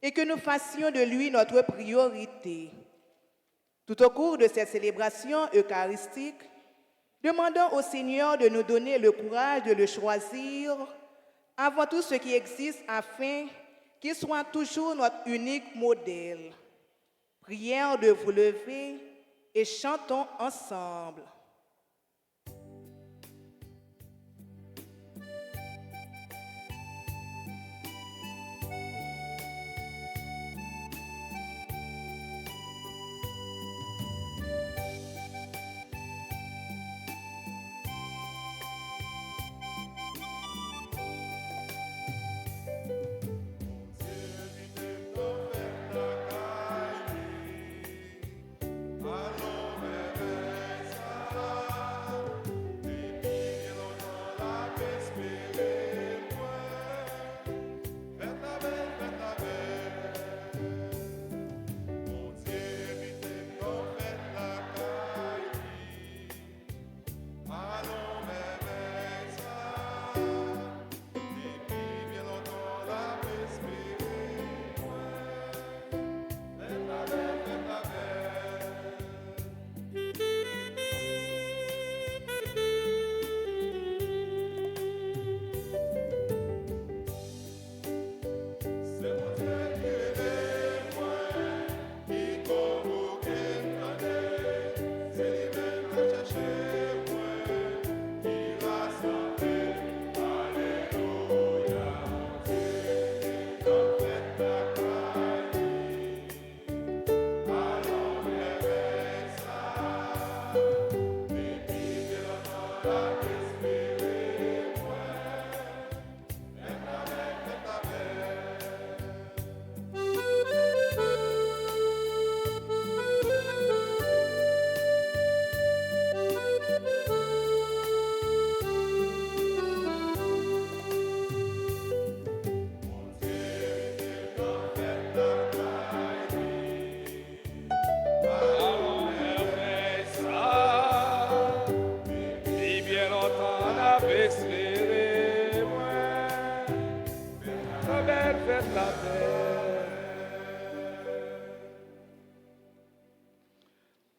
et que nous fassions de lui notre priorité. Tout au cours de cette célébration eucharistique, demandons au Seigneur de nous donner le courage de le choisir avant tout ce qui existe afin qu'il soit toujours notre unique modèle. Prière de vous lever et chantons ensemble.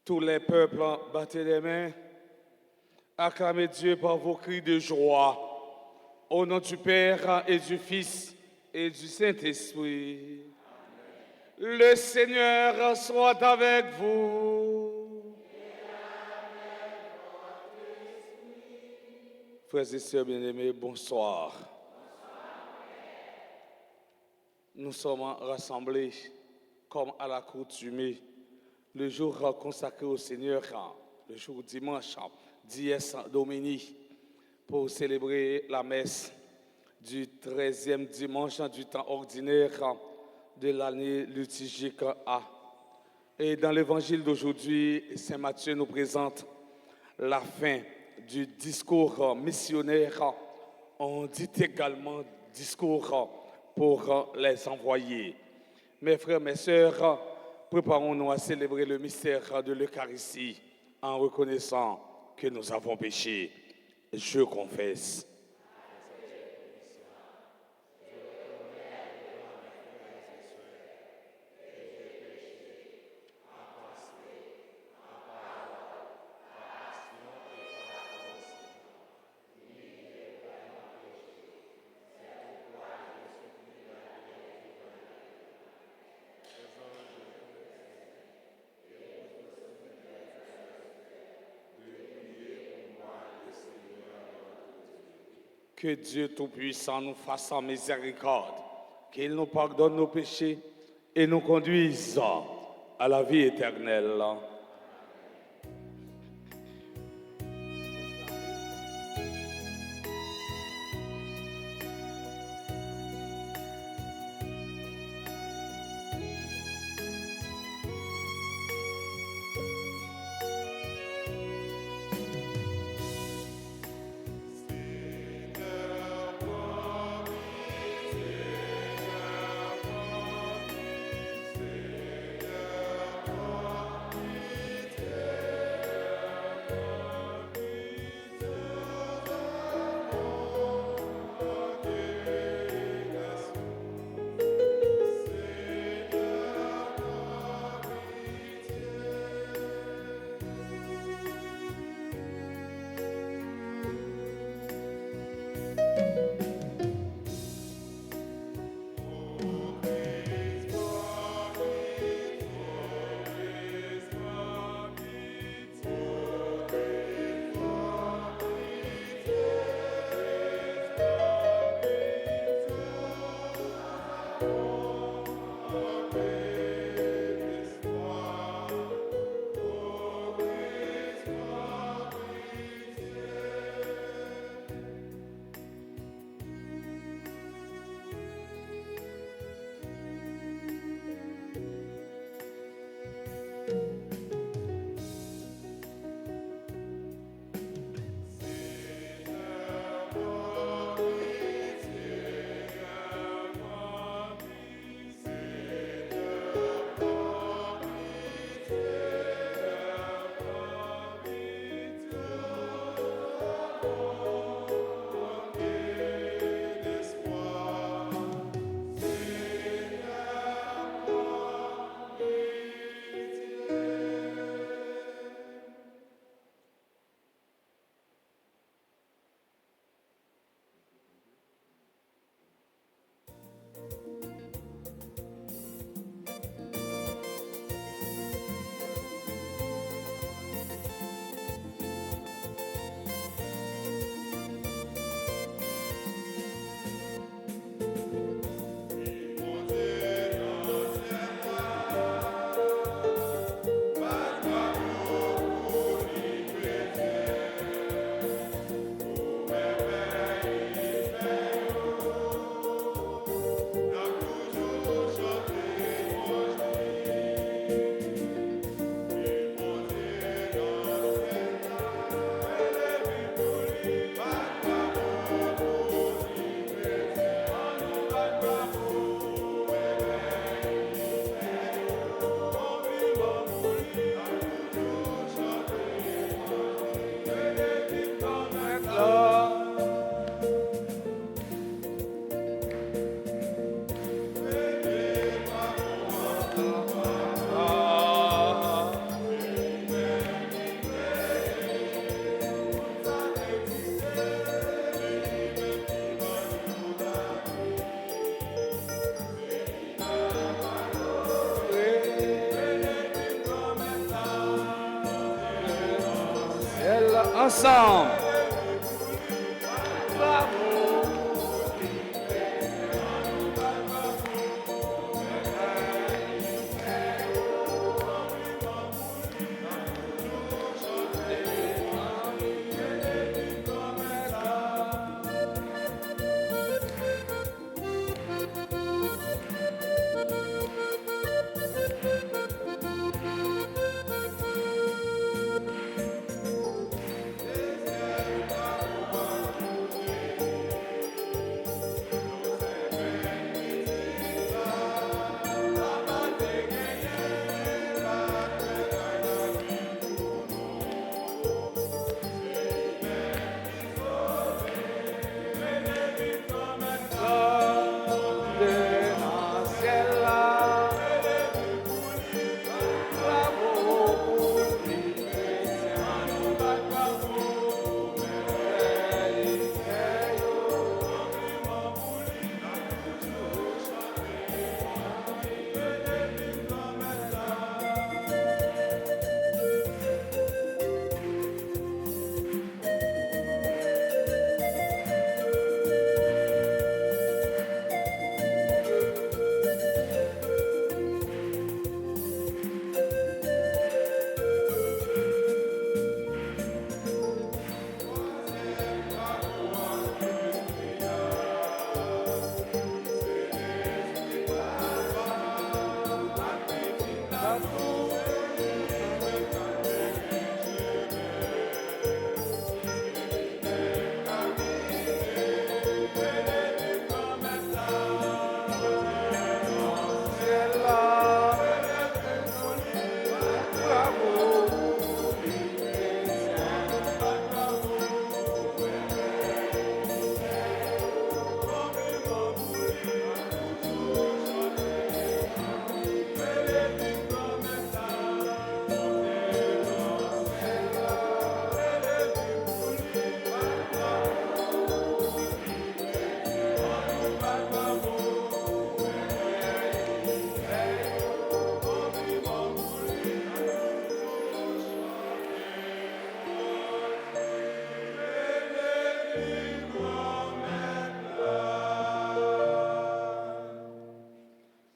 Tous les peuples, battez les mains, acclamez Dieu par vos cris de joie. Au nom du Père et du Fils et du Saint-Esprit. Le Seigneur soit avec vous. Frères et sœurs bien-aimés, bonsoir. Nous sommes rassemblés comme à l'accoutumée. Le jour consacré au Seigneur, le jour dimanche, Dies Domini, pour célébrer la messe du 13e dimanche du temps ordinaire de l'année liturgique A. Et dans l'évangile d'aujourd'hui, Saint Matthieu nous présente la fin du discours missionnaire. On dit également discours pour les envoyés. Mes frères, mes sœurs, préparons-nous à célébrer le mystère de l'Eucharistie en reconnaissant que nous avons péché. Je confesse. Que Dieu Tout-Puissant nous fasse en miséricorde, qu'il nous pardonne nos péchés et nous conduise à la vie éternelle. Ensemble.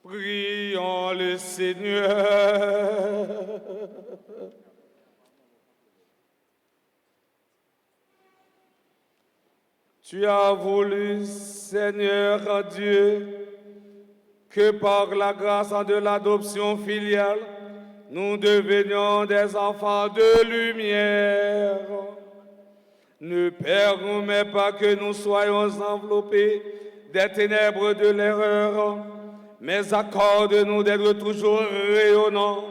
Prions le Seigneur. Tu as voulu, Seigneur Dieu, que par la grâce de l'adoption filiale, nous devenions des enfants de lumière. Ne permets pas que nous soyons enveloppés des ténèbres de l'erreur, mais accorde-nous d'être toujours rayonnants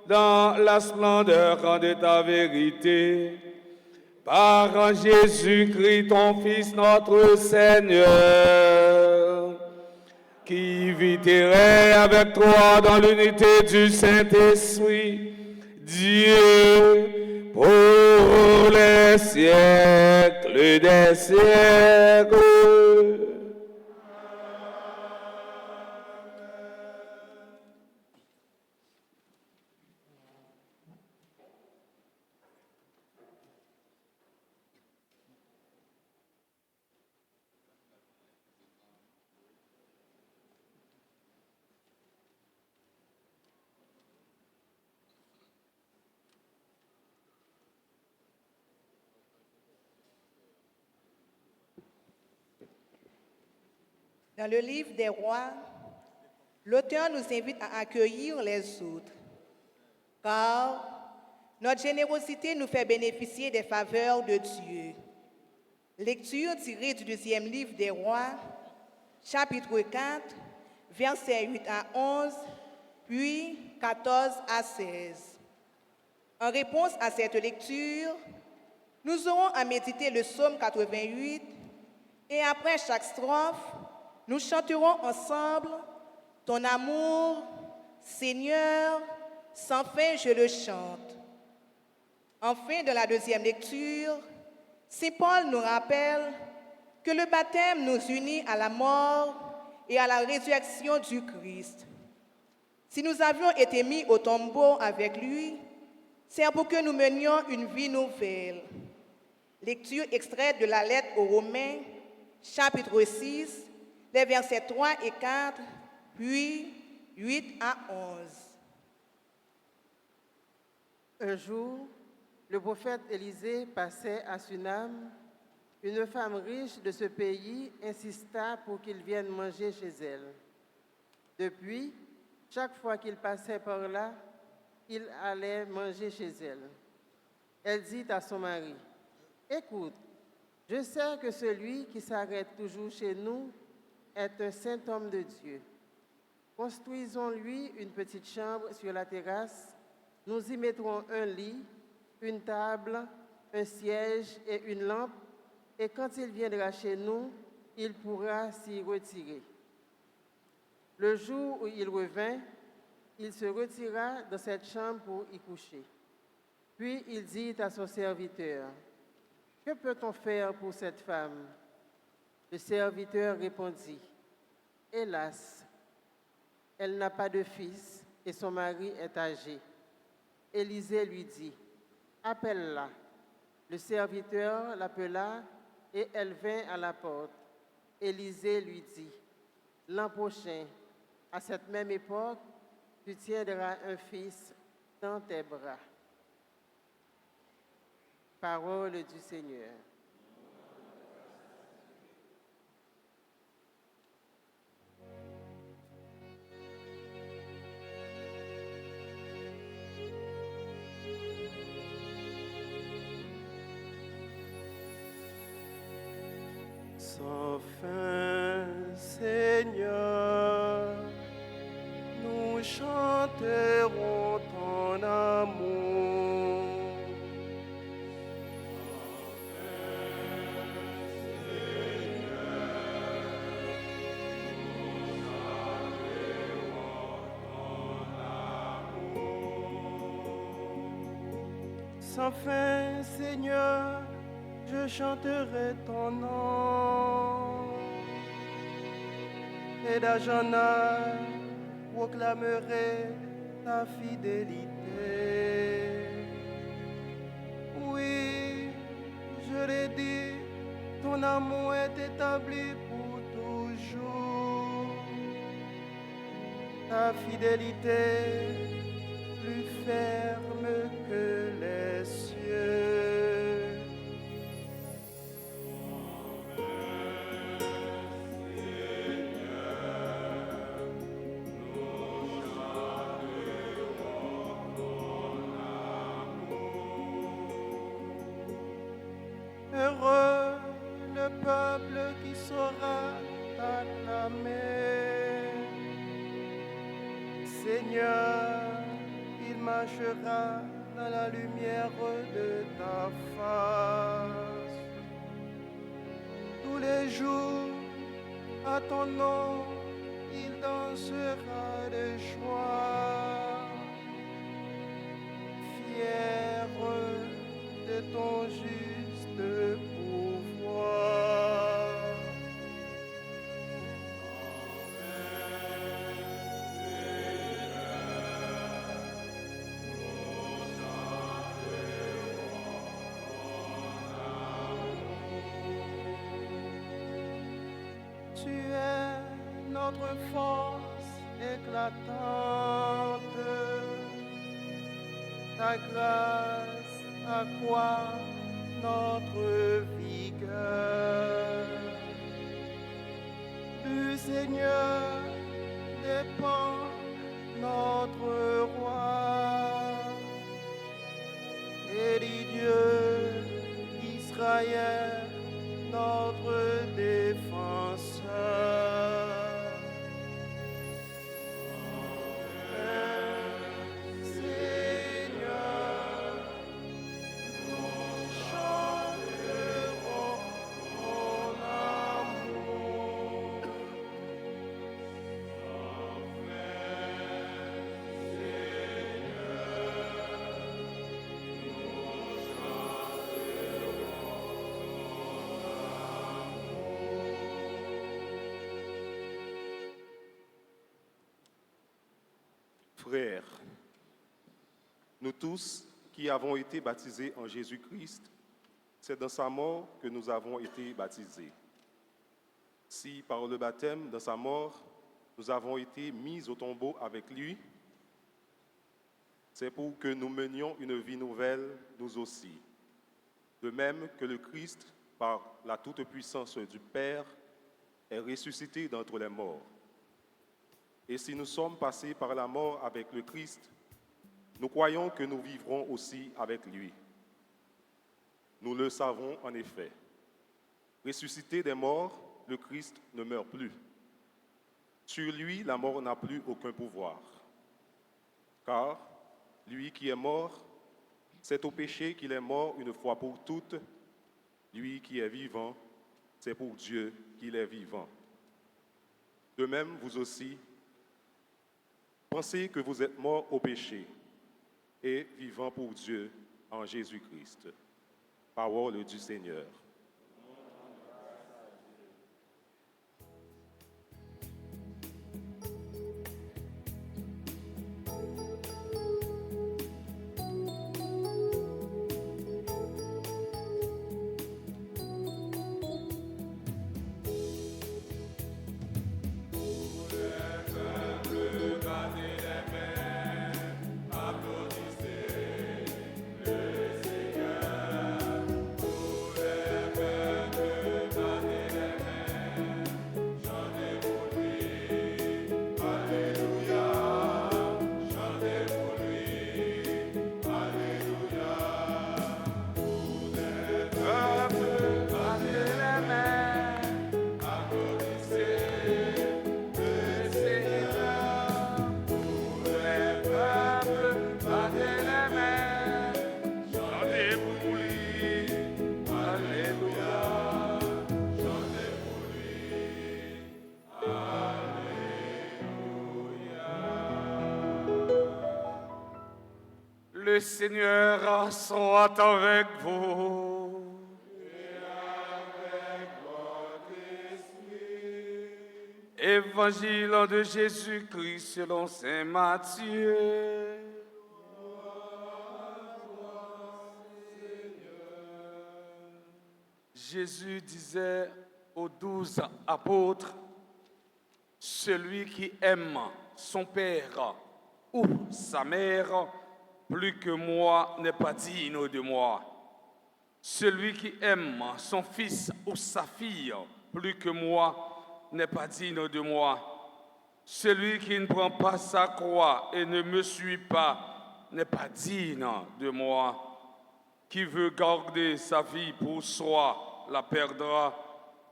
dans la splendeur de ta vérité. Par Jésus-Christ, ton Fils, notre Seigneur, qui vit et règne avec toi dans l'unité du Saint-Esprit, Dieu, pour les siècles des siècles. Dans le livre des rois, l'auteur nous invite à accueillir les autres, car notre générosité nous fait bénéficier des faveurs de Dieu. Lecture tirée du deuxième livre des rois, chapitre 4, versets 8 à 11, puis 14 à 16. En réponse à cette lecture, nous aurons à méditer le psaume 88 et après chaque strophe, nous chanterons ensemble « Ton amour, Seigneur, sans fin je le chante ». Enfin, de la deuxième lecture, Saint Paul nous rappelle que le baptême nous unit à la mort et à la résurrection du Christ. Si nous avions été mis au tombeau avec lui, c'est pour que nous menions une vie nouvelle. Lecture extraite de la lettre aux Romains, chapitre 6, les versets 3 et 4, puis 8 à 11. Un jour, le prophète Élisée passait à Sunam. Une femme riche de ce pays insista pour qu'il vienne manger chez elle. Depuis, chaque fois qu'il passait par là, il allait manger chez elle. Elle dit à son mari, « Écoute, je sais que celui qui s'arrête toujours chez nous est un saint homme de Dieu. Construisons-lui une petite chambre sur la terrasse. Nous y mettrons un lit, une table, un siège et une lampe, et quand il viendra chez nous, il pourra s'y retirer. » Le jour où il revint, il se retira dans cette chambre pour y coucher. Puis il dit à son serviteur, « Que peut-on faire pour cette femme ?» Le serviteur répondit, « Hélas, elle n'a pas de fils et son mari est âgé. » Élisée lui dit, « Appelle-la. » Le serviteur l'appela et elle vint à la porte. Élisée lui dit, « L'an prochain, à cette même époque, tu tiendras un fils dans tes bras. » Parole du Seigneur. Sans fin, Seigneur, nous chanterons ton amour. Sans fin, Seigneur, je chanterai ton nom. Et d'Ajana proclamerai ta fidélité. Oui, je l'ai dit, ton amour est établi pour toujours. Ta fidélité plus ferme que les cieux. Heureux le peuple qui saura t'acclamer. Seigneur, il marchera dans la lumière de ta face. Tous les jours, à ton nom, il dansera de joie. Fier de ton juste pouvoir. Tu es notre force éclatante. Ta grâce accroît notre vigueur. Du Seigneur dépend notre roi. Et du Dieu Israël, notre défenseur. Seigneur, nous chanterons ton amour. Frères, nous tous qui avons été baptisés en Jésus-Christ, C'est dans sa mort que nous avons été baptisés. Si par le baptême, dans sa mort, nous avons été mis au tombeau avec lui, c'est pour que nous menions une vie nouvelle, nous aussi. De même que le Christ, par la toute-puissance du Père, est ressuscité d'entre les morts. Et si nous sommes passés par la mort avec le Christ, nous croyons que nous vivrons aussi avec lui. Nous le savons en effet. Ressuscité des morts, le Christ ne meurt plus. Sur lui, la mort n'a plus aucun pouvoir. Car lui qui est mort, c'est au péché qu'il est mort une fois pour toutes. Lui qui est vivant, c'est pour Dieu qu'il est vivant. De même, vous aussi, pensez que vous êtes morts au péché et vivants pour Dieu en Jésus-Christ. Parole du Seigneur. Le Seigneur soit avec vous. Évangile de Jésus-Christ selon saint Matthieu. Jésus disait aux 12 apôtres, celui qui aime son père ou sa mère plus que moi n'est pas digne de moi. Celui qui aime son fils ou sa fille plus que moi n'est pas digne de moi. Celui qui ne prend pas sa croix et ne me suit pas n'est pas digne de moi. Qui veut garder sa vie pour soi la perdra.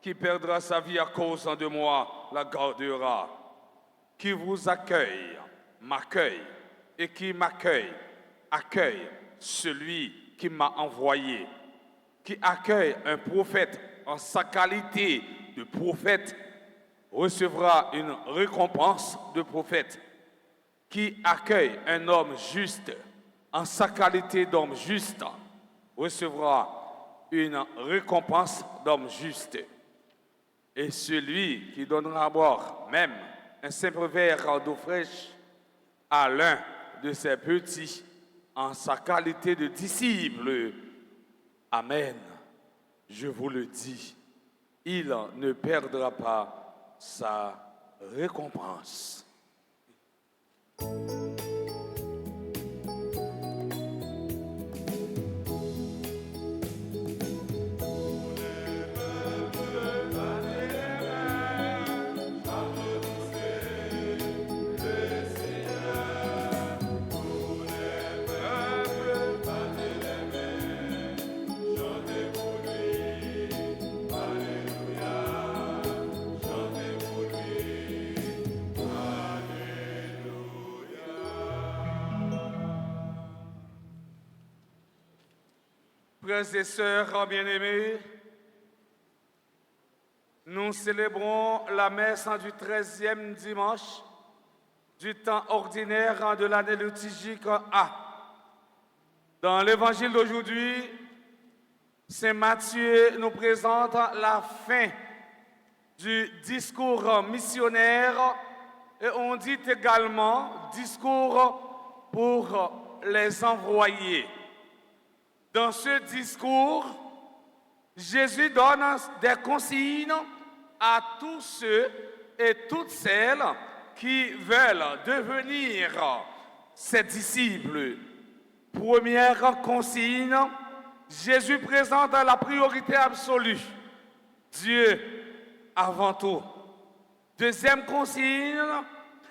Qui perdra sa vie à cause de moi la gardera. Qui vous accueille m'accueille, et qui m'accueille accueille celui qui m'a envoyé. Qui accueille un prophète en sa qualité de prophète recevra une récompense de prophète. Qui accueille un homme juste en sa qualité d'homme juste recevra une récompense d'homme juste. Et celui qui donnera à boire même un simple verre d'eau fraîche à l'un de ses petits en sa qualité de disciple, amen, je vous le dis, il ne perdra pas sa récompense. Frères et sœurs bien-aimés, nous célébrons la messe du 13e dimanche du temps ordinaire de l'année liturgique A. Dans l'évangile d'aujourd'hui, saint Matthieu nous présente la fin du discours missionnaire et on dit également discours pour les envoyés. Dans ce discours, Jésus donne des consignes à tous ceux et toutes celles qui veulent devenir ses disciples. Première consigne, Jésus présente la priorité absolue. Dieu avant tout. Deuxième consigne,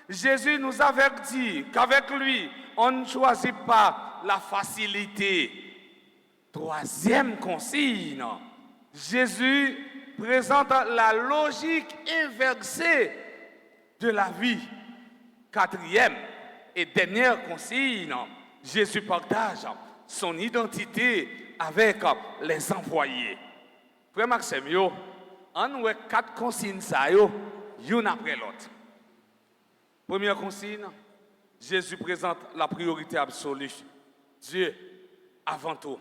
Jésus nous avertit qu'avec lui, on ne choisit pas la facilité. Troisième consigne, Jésus présente la logique inversée de la vie. Quatrième et dernière consigne, Jésus partage son identité avec les employés. Frère Maxime, on a 4 consignes, une après l'autre. Première consigne, Jésus présente la priorité absolue. Dieu avant tout.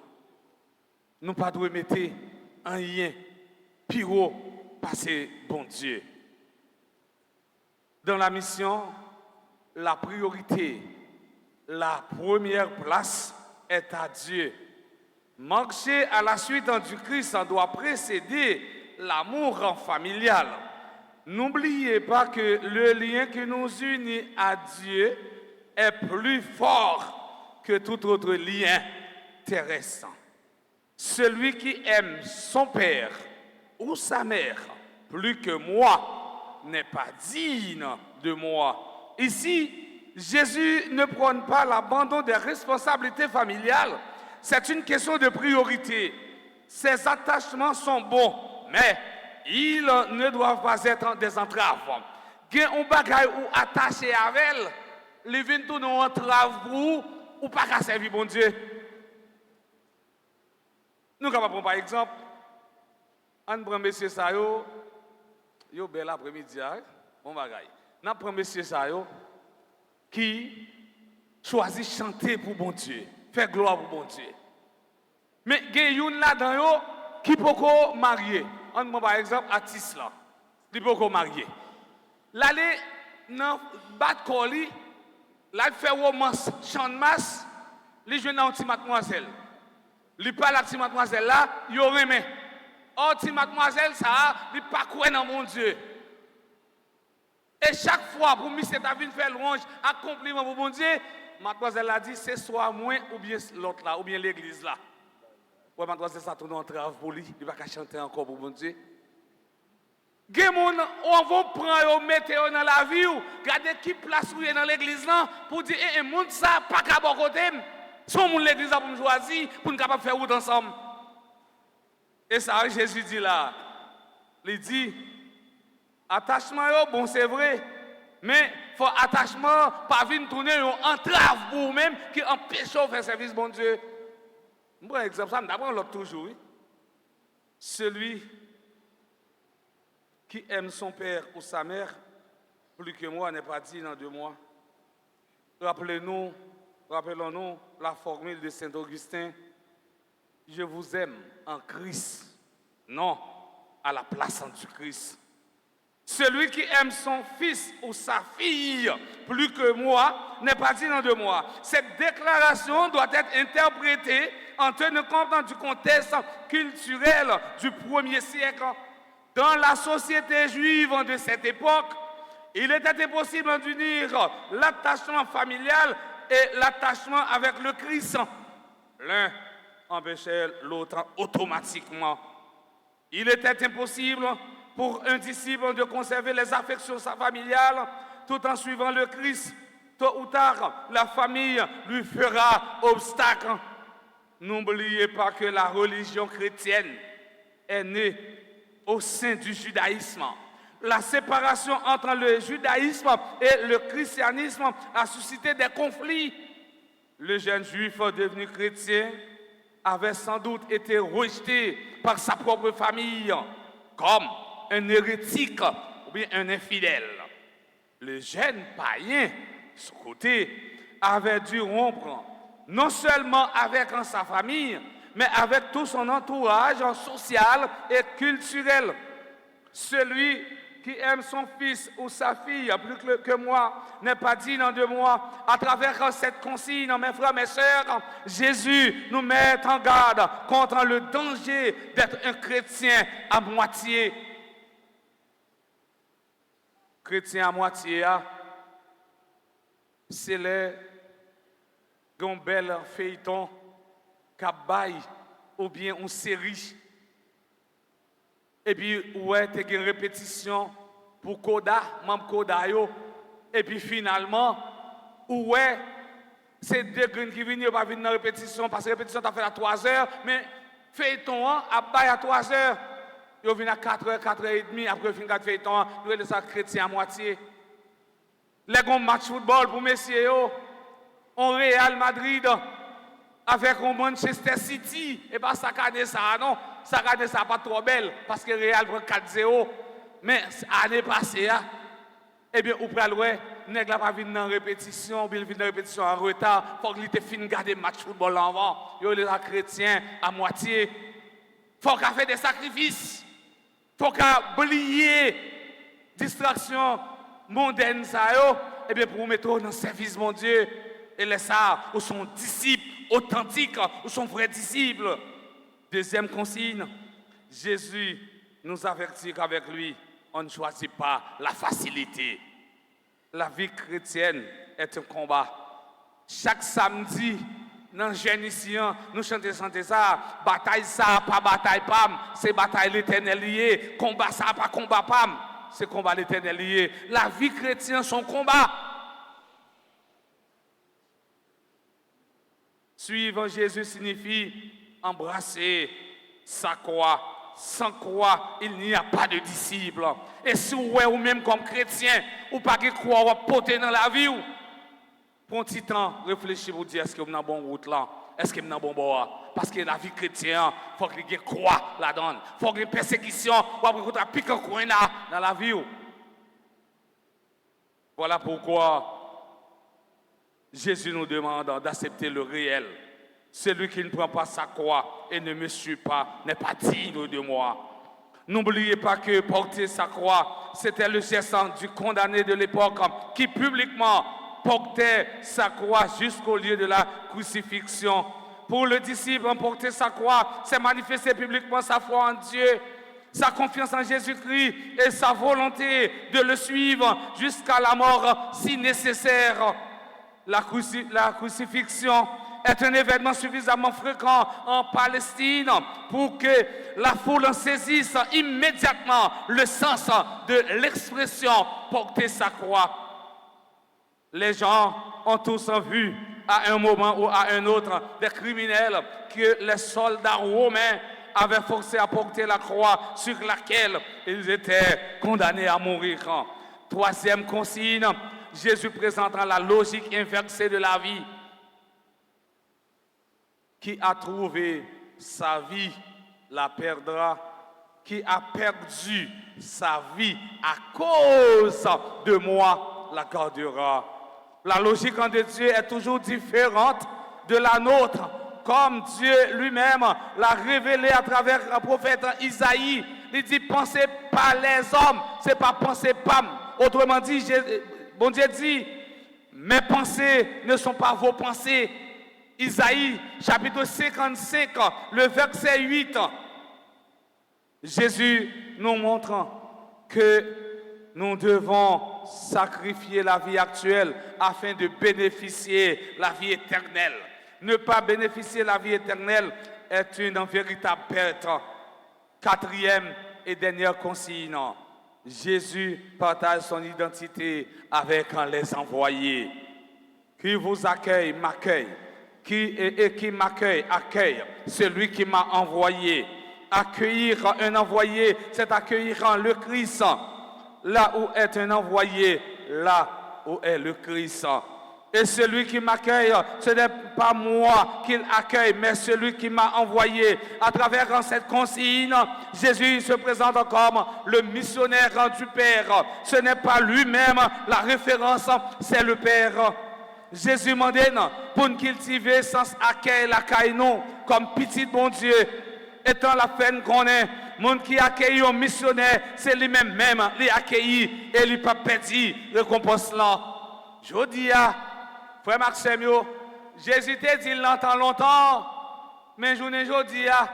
Nous ne pas devons mettre un lien pire passer bon Dieu. Dans la mission, la priorité, la première place est à Dieu. Marcher à la suite du Christ doit précéder l'amour familial. N'oubliez pas que le lien qui nous unit à Dieu est plus fort que tout autre lien terrestre. Celui qui aime son père ou sa mère plus que moi n'est pas digne de moi. Ici, Jésus ne prône pas l'abandon des responsabilités familiales. C'est une question de priorité. Ces attachements sont bons, mais ils ne doivent pas être des entraves. Quand on bagaille ou attaché avec elle, les vins tout nous entrave pour ou pas qu'à servir bon Dieu. Nous allons prendre par exemple, on prend monsieur Sayo, yo bel après-midi, on bagaille. Nous prenons monsieur Sayo qui choisit chanter pour bon Dieu, faire gloire pour bon Dieu. Mais il y a une là-dedans qui peut marier. On prend par exemple artiste là, qui peut marier. L'aller dans bat colis, là il fait romance, chant de masse, les jeunes ont mademoiselle. Il parle à petite mademoiselle là, il remet. Oh, petite mademoiselle, ça, il pas croire dans mon Dieu. Et chaque fois, pour monsieur David faire louange, accomplissement pour mon Dieu, mademoiselle a dit, c'est soit moi ou bien l'autre là, ou bien l'église là. Ouais, mademoiselle, ça tourne en travail pour lui, il va pas chanter encore pour mon Dieu. Gens, on va prendre, mettre dans la vie, regardez qui place où est dans l'église là, pour dire, eh, monde ça, pas qu'à bon côté. Son monde l'église pour me choisir, pour nous capable faire route ensemble. Et ça, Jésus dit là, il dit, attachement, bon, c'est vrai, mais faut attachement, pas venir tourner une entrave pour vous-même qui empêche de faire service, bon Dieu. Je prends un exemple, ça, d'abord, l'autre toujours. Oui. Celui qui aime son père ou sa mère plus que moi n'est pas digne de moi. Rappelons-nous la formule de Saint Augustin. Je vous aime en Christ, non à la place du Christ. Celui qui aime son fils ou sa fille plus que moi n'est pas digne de moi. Cette déclaration doit être interprétée en tenant compte du contexte culturel du 1er siècle. Dans la société juive de cette époque, il était impossible d'unir l'attachement familial et l'attachement avec le Christ. L'un empêchait l'autre automatiquement. Il était impossible pour un disciple de conserver les affections familiales tout en suivant le Christ. Tôt ou tard, la famille lui fera obstacle. N'oubliez pas que la religion chrétienne est née au sein du judaïsme. La séparation entre le judaïsme et le christianisme a suscité des conflits. Le jeune juif devenu chrétien avait sans doute été rejeté par sa propre famille comme un hérétique ou bien un infidèle. Le jeune païen, de son côté, avait dû rompre non seulement avec sa famille, mais avec tout son entourage social et culturel. Celui qui aime son fils ou sa fille plus que moi n'est pas digne de moi. À travers cette consigne, mes frères, mes sœurs, Jésus nous met en garde contre le danger d'être un chrétien à moitié. Chrétien à moitié, c'est le bel feuilleton qui ou bien une série. Et puis, ouais, tu as une répétition pour Koda, membre Koda. Et puis, finalement, ouais, c'est deux graines qui viennent, pas venir dans la répétition, parce que la répétition, tu as fait à 3 heures, mais feuilleton, à bail à 3 heures. Ils viennent à 4 heures, 4 heures et demie, après, fin de feuilleton, ils sont ça chrétien à moitié. Les grands matchs football pour messieurs, on Real Madrid, avec un Manchester City, et pas ça cadre ça, non. Ça cadre ça pas trop belle, parce que Real prend 4-0. Mais l'année passée, eh bien, ou pral ouais, nèg la pas vinn dans répétition, ou bien vinn dans répétition en retard, faut qu'il te fin garder match football avant. Yo les chrétiens à moitié. Faut qu'il fait des sacrifices. Faut qu'il oublier distraction mondaine ça yo, eh bien pour mettre dans le service mon Dieu et les ça ou son disciple authentique ou son vrai disciple. Deuxième consigne, Jésus nous avertit qu'avec lui, on ne choisit pas la facilité. La vie chrétienne est un combat. Chaque samedi, dans le jeune ici, nous chantons ça, bataille ça, pas bataille pam, c'est bataille l'éternel lié, combat ça, pas combat pam, c'est combat l'éternel lié. La vie chrétienne, son combat. Suivre Jésus signifie embrasser sa croix. Sans croix, il n'y a pas de disciple. Et si vous ou même comme chrétien, ou pas de croix, ou porter dans la vie, pour un petit temps, réfléchissez pour dire est-ce que vous avez une bonne route là? Est-ce que vous avez un bon bord? Parce que la vie chrétienne, il faut qu'il y ait croix là-dedans. Il faut qu'il y ait une persécution, ou après qu'il y ait un pic en coin là, dans la vie. Voilà pourquoi Jésus nous demande d'accepter le réel. Celui qui ne prend pas sa croix et ne me suit pas n'est pas digne de moi. N'oubliez pas que porter sa croix, c'était le geste du condamné de l'époque qui publiquement portait sa croix jusqu'au lieu de la crucifixion. Pour le disciple, porter sa croix, c'est manifester publiquement sa foi en Dieu, sa confiance en Jésus-Christ et sa volonté de le suivre jusqu'à la mort si nécessaire. La crucifixion est un événement suffisamment fréquent en Palestine pour que la foule en saisisse immédiatement le sens de l'expression porter sa croix. Les gens ont tous vu à un moment ou à un autre des criminels que les soldats romains avaient forcé à porter la croix sur laquelle ils étaient condamnés à mourir. Troisième consigne, Jésus présentant la logique inversée de la vie. Qui a trouvé sa vie la perdra. Qui a perdu sa vie à cause de moi la gardera. La logique de Dieu est toujours différente de la nôtre. Comme Dieu lui-même l'a révélé à travers le prophète Isaïe. Il dit, pensez pas les hommes, c'est pas penser pam. Autrement dit, bon Dieu dit, mes pensées ne sont pas vos pensées. Isaïe, chapitre 55, le verset 8. Jésus nous montre que nous devons sacrifier la vie actuelle afin de bénéficier la vie éternelle. Ne pas bénéficier la vie éternelle est une véritable perte. Quatrième et dernière consigne. Jésus partage son identité avec les envoyés. Qui vous accueille, m'accueille. Qui m'accueille, accueille celui qui m'a envoyé. Accueillir un envoyé, c'est accueillir le Christ. Là où est un envoyé, là où est le Christ. Et celui qui m'accueille, ce n'est pas moi qu'il accueille, mais celui qui m'a envoyé. À travers cette consigne, Jésus se présente comme le missionnaire du Père. Ce n'est pas lui-même la référence, c'est le Père. Jésus m'a dit pour nous cultiver sans accueil la caille non, comme petit bon Dieu, étant la peine qu'on est, Monde qui accueille un missionnaire, c'est lui-même même, il accueilli et il pas perdu récompense là. Je dis à frère Maxime, Jésus t'a dit longtemps, mais je dis à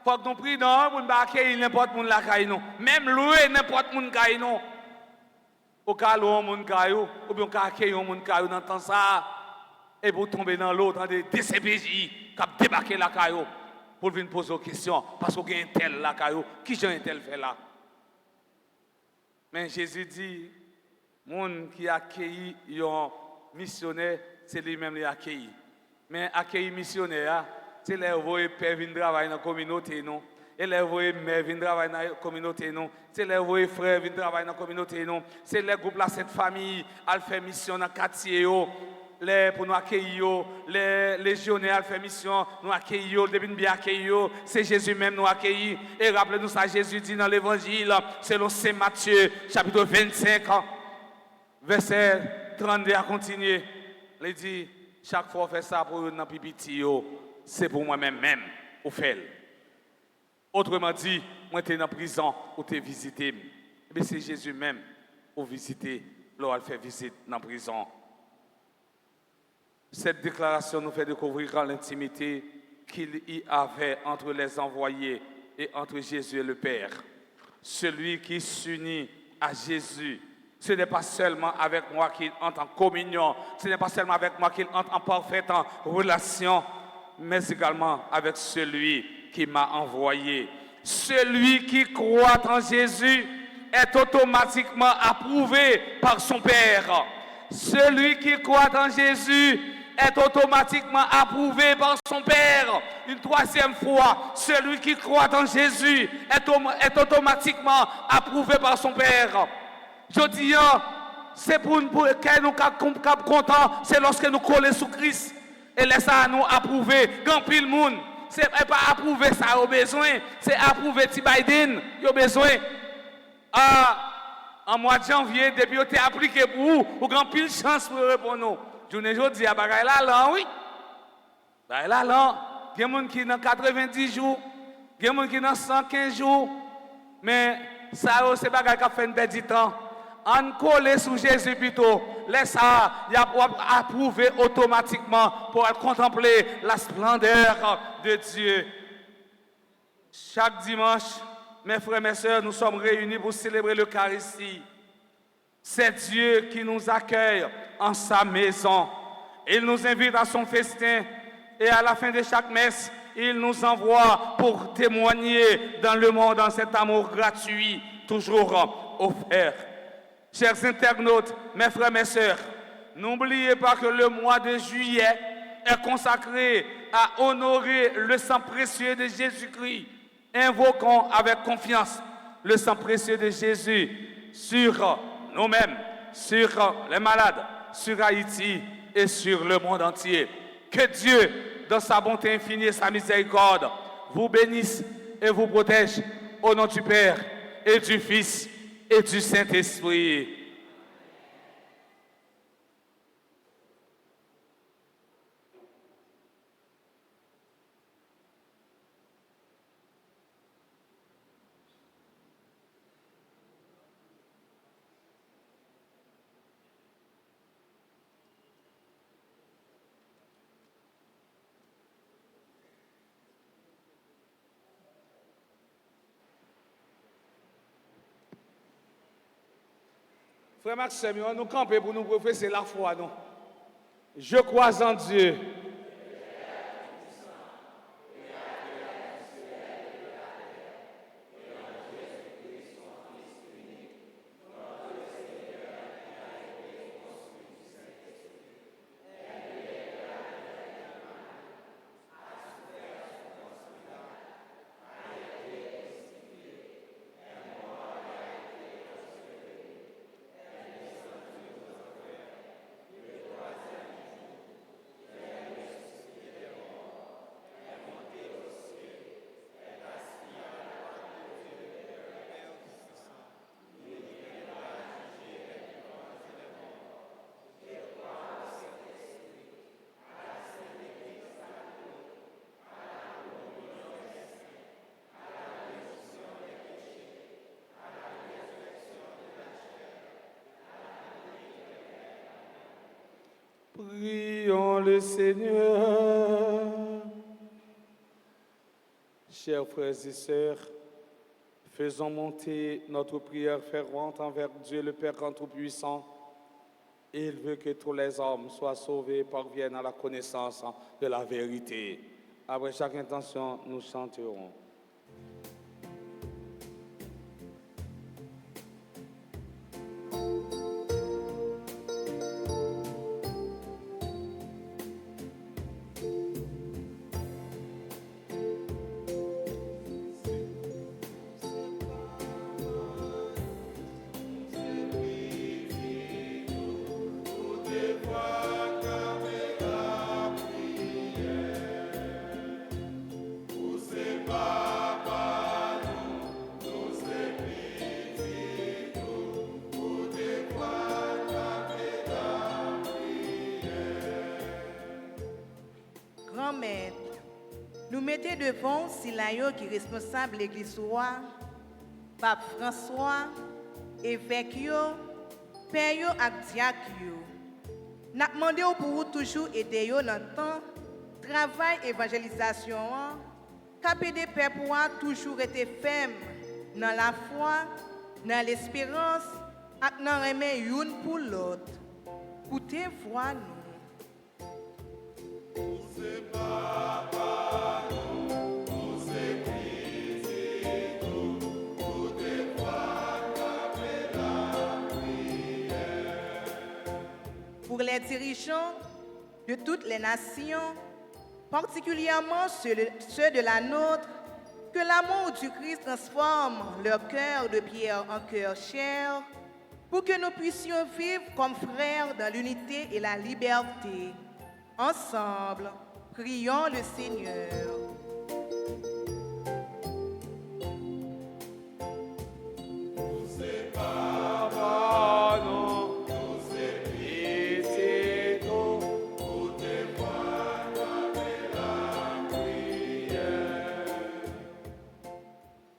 faut que nous prions pour ne pas accueillir n'importe qui la caille non. Même louer n'importe qui caille non. Au cas où on caillou ou bien on accueillir on caillou dans temps ça et pour tomber dans l'eau dans des DCPJ qui débarquer la caillou pour venir poser des questions parce qu'il y a un tel la caillou qui j'ai un tel fait là. Mais Jésus dit monde qui accueille un missionnaire c'est lui-même qui accueille. Mais accueillir missionnaire c'est les voyer père venir travailler dans la communauté non. Et les voyer mère venir travailler dans la communauté non. C'est les voyer frère venir travailler dans la communauté non. C'est les groupes là cette famille elle fait mission dans quartier yo. Pour nous accueillir, les légionnaires fait mission, nous accueillir, depuis bien accueillir, c'est Jésus même nous accueillir. Et rappelez-nous ça, Jésus dit dans l'évangile, selon Saint Matthieu, chapitre 25, verset 32 à continuer. Il dit, chaque fois on fait ça pour nous pipiti, c'est pour moi-même, au fait. Autrement dit, moi j'étais dans la prison, ou t'es visité. Mais c'est Jésus même, ou visité, là, fait visite dans la prison. Cette déclaration nous fait découvrir l'intimité qu'il y avait entre les envoyés et entre Jésus et le Père. Celui qui s'unit à Jésus, ce n'est pas seulement avec moi qu'il entre en communion, ce n'est pas seulement avec moi qu'il entre en parfaite relation, mais également avec celui qui m'a envoyé. Celui qui croit en Jésus est automatiquement approuvé par son Père. Celui qui croit en Jésus est automatiquement approuvé par son Père. Une troisième fois, celui qui croit en Jésus est automatiquement approuvé par son Père. Je dis, c'est pour nous sommes contents, c'est lorsque nous collons sous Christ et laissons nous approuver. Grand pile monde, c'est pas approuver ça au besoin, c'est approuver T. Biden, il a besoin. En mois de janvier, depuis que tu as appliqué pour vous, vous avez pile chance pour répondre. Je ne dis pas, oui. Il y a des gens qui sont dans 90 jours, il y a des gens qui sont dans 115 jours, mais ça, c'est pas qui fait une perte de temps. En coller sous Jésus plutôt, laisse ça, il a approuvé automatiquement pour contempler la splendeur de Dieu. Chaque dimanche, mes frères et mes sœurs, nous sommes réunis pour célébrer l'Eucharistie. C'est Dieu qui nous accueille en sa maison. Il nous invite à son festin et à la fin de chaque messe, il nous envoie pour témoigner dans le monde en cet amour gratuit, toujours offert. Chers internautes, mes frères et mes sœurs, n'oubliez pas que le mois de juillet est consacré à honorer le sang précieux de Jésus-Christ. Invoquons avec confiance le sang précieux de Jésus sur nous-mêmes, sur les malades, sur Haïti et sur le monde entier. Que Dieu, dans sa bonté infinie et sa miséricorde, vous bénisse et vous protège au nom du Père et du Fils et du Saint-Esprit. Frère Maxime, nous campons pour nous professer la foi, non? Je crois en Dieu. Prions le Seigneur. Chers frères et sœurs, faisons monter notre prière fervente envers Dieu le Père Tout-Puissant. Il veut que tous les hommes soient sauvés et parviennent à la connaissance de la vérité. Après chaque intention, nous chanterons. Grand Maître, nous mettons devant Silayo qui est responsable de l'église roi, Pape François, évêque yo, père yo ak diacre yo. N'a demandé pour vous toujours aider yo dans le temps, travail évangélisation, capé des peuple toujours été ferme dans la foi, dans l'espérance, ak nan remen youn pour l'autre. Pour te voir nous. Pour les dirigeants de toutes les nations, particulièrement ceux de la nôtre, que l'amour du Christ transforme leur cœur de pierre en cœur chair, pour que nous puissions vivre comme frères dans l'unité et la liberté. Ensemble, prions le Seigneur.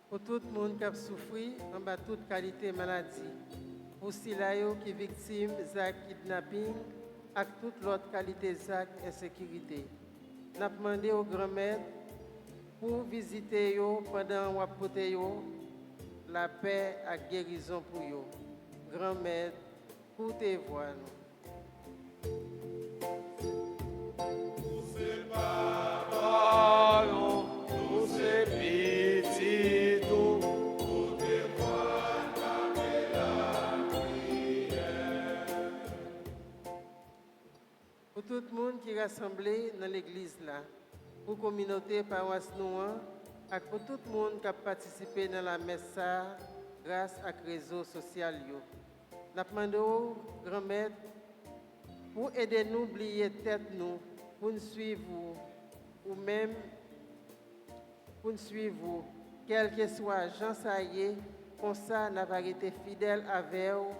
Pour tout le monde qui a souffert en bas toute qualité de maladie, pour Silayo qui est victime de kidnapping, et toute l'autre qualité d'insécurité. Nous avons demandé au grand maître pour visiter yo pendant la paix et la guérison pour yo. Grand maître, pour te voir nous. Pour tout le monde qui est rassemblé dans l'église là, pour la communauté paroisse Nouan, et pour tout le monde qui a participé dans la messe grâce à réseaux sociaux. Nous demandons au grand maître pour aider nous à oublier tête nous, pour nous suivre ou même pour nous suivre, quel que soit Jean Saillé, comme ça nous avons été fidèles avec vous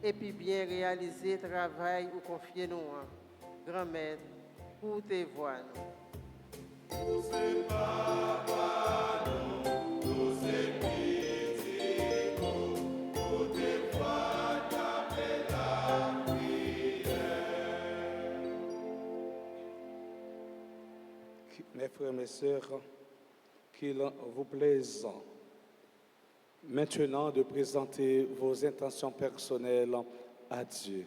et puis bien réaliser le travail ou confier nous. Grand maître, pour te voir nous. Mes frères, mes sœurs, qu'il vous plaise maintenant de présenter vos intentions personnelles à Dieu.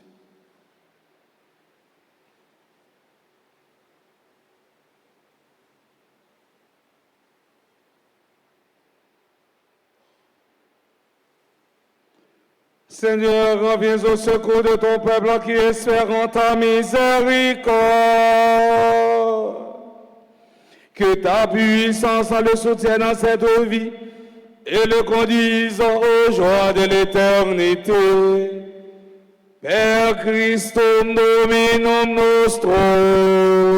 Seigneur, viens au secours de ton peuple qui espère en ta miséricorde. Que ta puissance le soutienne dans cette vie et le conduise aux joies de l'éternité. Père Christum Dominum nostrum.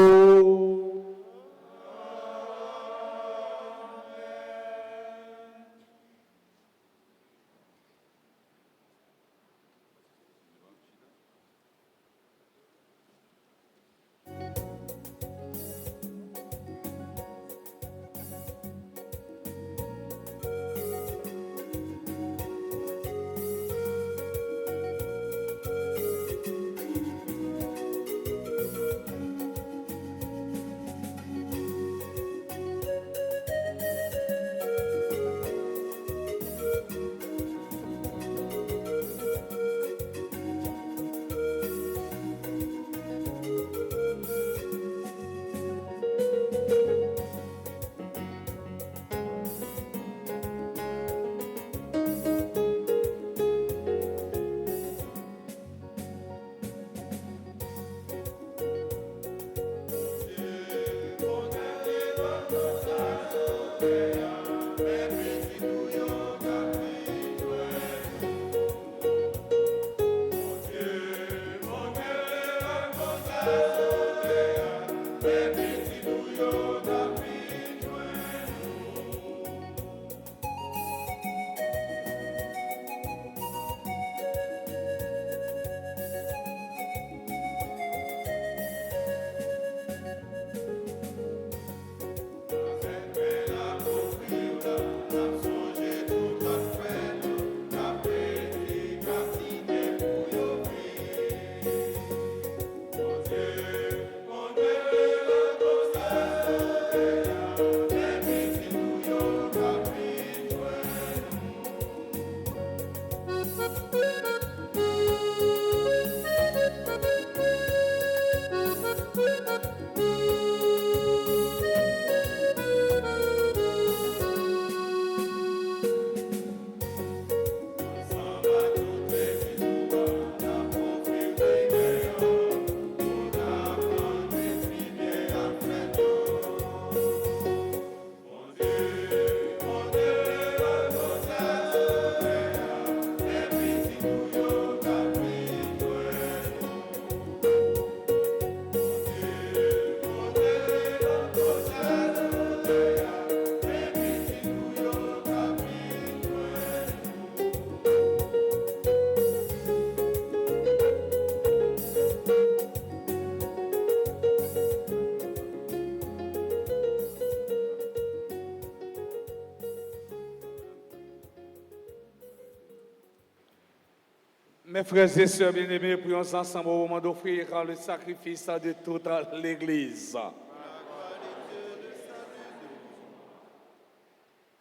Mes frères et sœurs bien-aimés, prions ensemble au moment d'offrir le sacrifice de toute l'Église.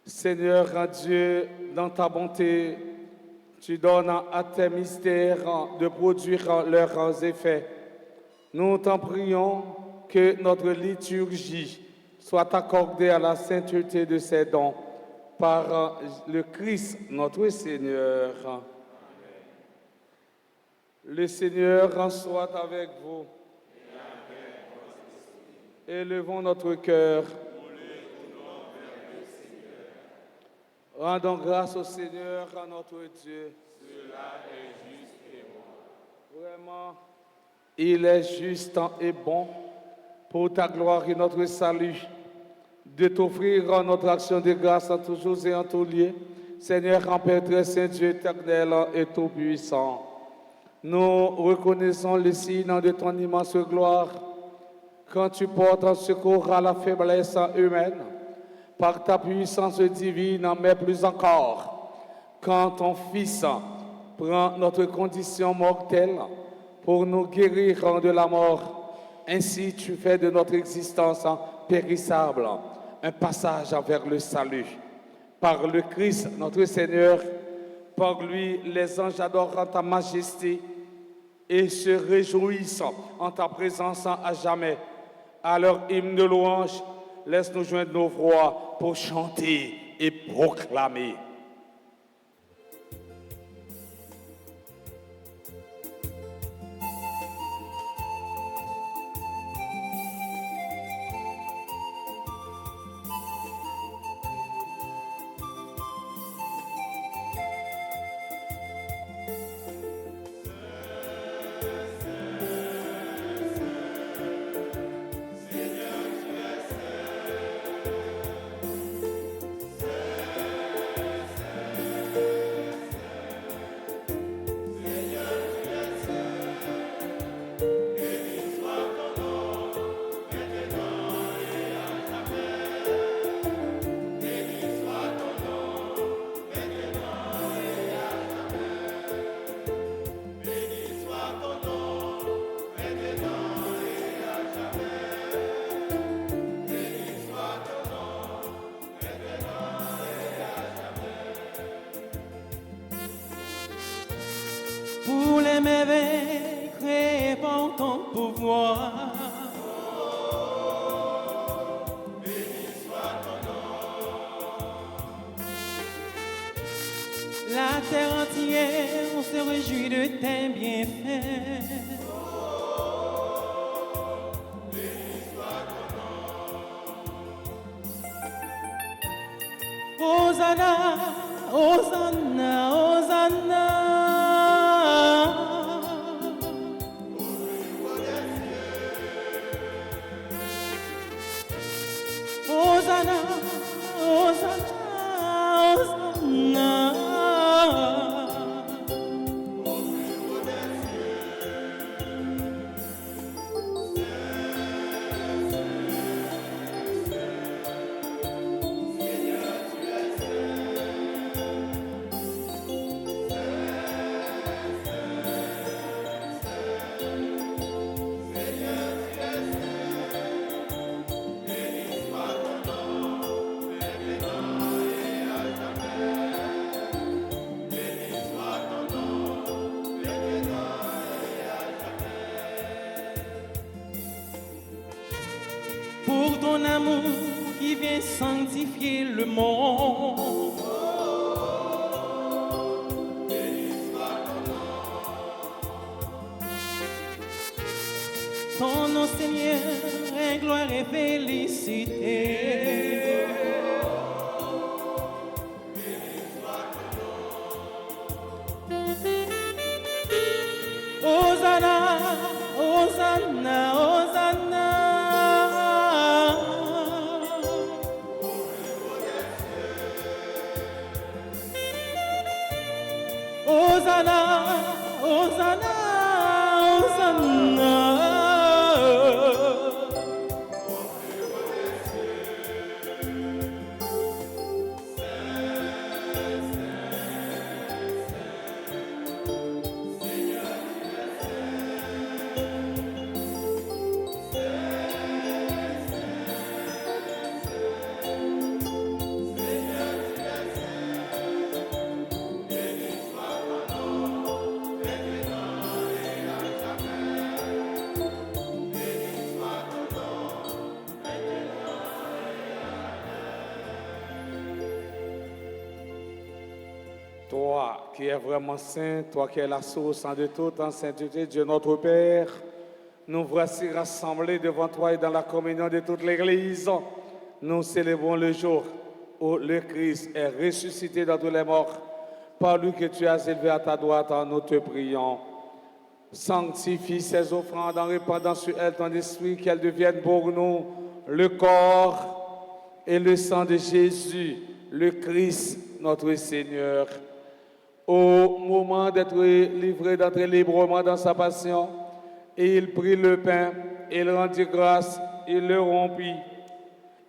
Seigneur Dieu, dans ta bonté, tu donnes à tes mystères de produire leurs effets. Nous t'en prions que notre liturgie soit accordée à la sainteté de ses dons par le Christ notre Seigneur. Le Seigneur soit avec vous. Élevons notre cœur. Rendons grâce au Seigneur, à notre Dieu. Cela est juste et bon. Vraiment, il est juste et bon pour ta gloire et notre salut de t'offrir notre action de grâce en tous jours et en tous lieux. Seigneur, en Père très saint, Dieu éternel et tout-puissant. Nous reconnaissons le signe de ton immense gloire quand tu portes en secours à la faiblesse humaine par ta puissance divine, mais plus encore quand ton Fils prend notre condition mortelle pour nous guérir de la mort. Ainsi, tu fais de notre existence périssable un passage vers le salut. Par le Christ, notre Seigneur, par lui, les anges adorent ta majesté et se réjouissent en ta présence à jamais. À leur hymne de louange, laisse-nous joindre nos voix pour chanter et proclamer. Pour les merveilles créées par ton pouvoir. La terre entière se réjouit de tes bienfaits. Hosanna, Hosanna, Hosanna. Hosanna, Hosanna, Hosanna. pour ton amour qui vient sanctifier le monde. Ton nom, Seigneur, est gloire et félicité. Hosanna, Hosanna, Hosanna. Hosanna, Hosanna, Hosanna. Toi qui es vraiment saint, toi qui es la source de toute en sainteté, Dieu notre Père, nous voici rassemblés devant toi et dans la communion de toute l'Église. Nous célébrons le jour où le Christ est ressuscité d'entre les morts. Par lui que tu as élevé à ta droite, nous te prions. Sanctifie ces offrandes en répandant sur elles ton esprit, qu'elles deviennent pour nous le corps et le sang de Jésus, le Christ, notre Seigneur. Au moment d'être livré, d'entrer librement dans sa passion, et il prit le pain, il rendit grâce, il le rompit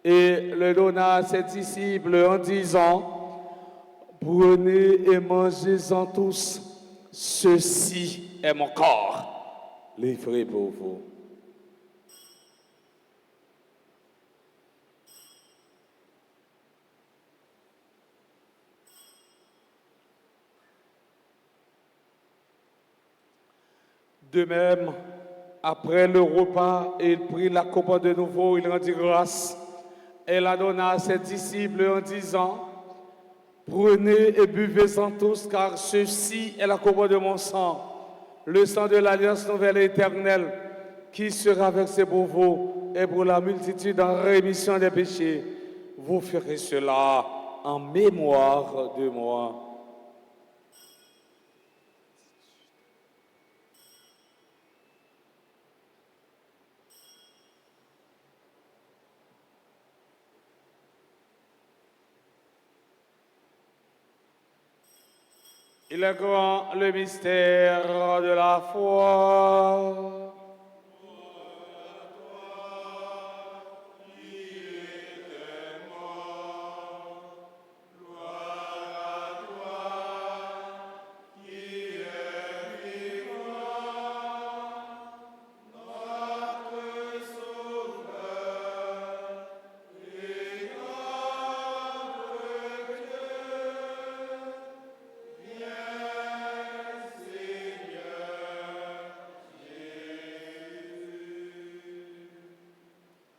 et le donna à ses disciples en disant: prenez et mangez-en tous, ceci est mon corps, livré pour vous. De même, après le repas, il prit la coupe de nouveau, il rendit grâce et la donna à ses disciples en disant: prenez et buvez-en tous, car ceci est la coupe de mon sang, le sang de l'alliance nouvelle et éternelle, qui sera versé pour vous et pour la multitude en rémission des péchés. Vous ferez cela en mémoire de moi. Il est grand le mystère de la foi.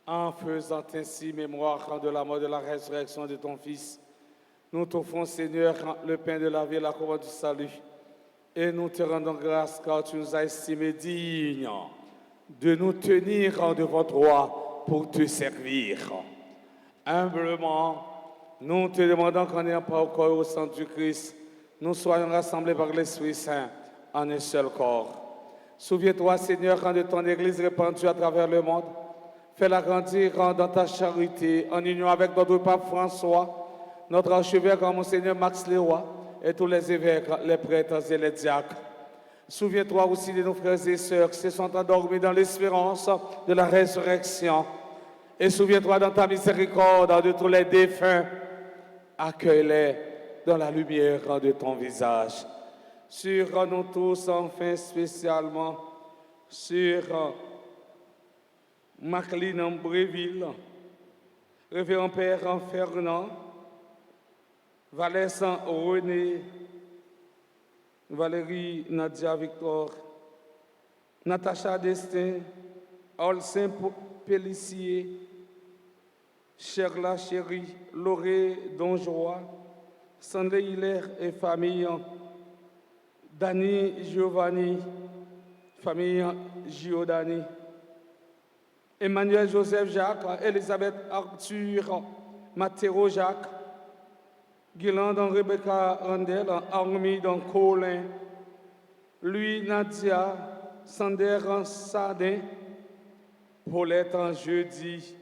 En faisant ainsi mémoire de la mort et de la résurrection de ton Fils, nous t'offrons, Seigneur, le pain de la vie et la couronne du salut. Et nous te rendons grâce car tu nous as estimés dignes de nous tenir devant toi pour te servir. Humblement, nous te demandons qu'en ayant pas au corps et au sang du Christ, nous soyons rassemblés par l'Esprit Saint en un seul corps. Souviens-toi, Seigneur, quand de ton Église répandue à travers le monde, fais-la grandir dans ta charité, en union avec notre pape François, notre archevêque, Monseigneur Max Léroy, et tous les évêques, les prêtres et les diacres. Souviens-toi aussi de nos frères et sœurs qui se sont endormis dans l'espérance de la résurrection. Et souviens-toi dans ta miséricorde de tous les défunts. Accueille-les dans la lumière de ton visage. Sur nous tous, enfin spécialement, sur Macline en Bréville, Révérend Père Fernand, Valessan René, Valérie Nadia Victor, Natacha Destin, Olsen Pellissier, Cherla Chérie, Loré Donjoa, Sandé Hilaire et famille, Dani Giovanni, famille Giordani, Emmanuel Joseph Jacques, Elisabeth Arthur, Matteo Jacques, Guiland Rebecca Randel, Armi Colin, Louis Nadia, Sander Sardin, Paulette Jeudi,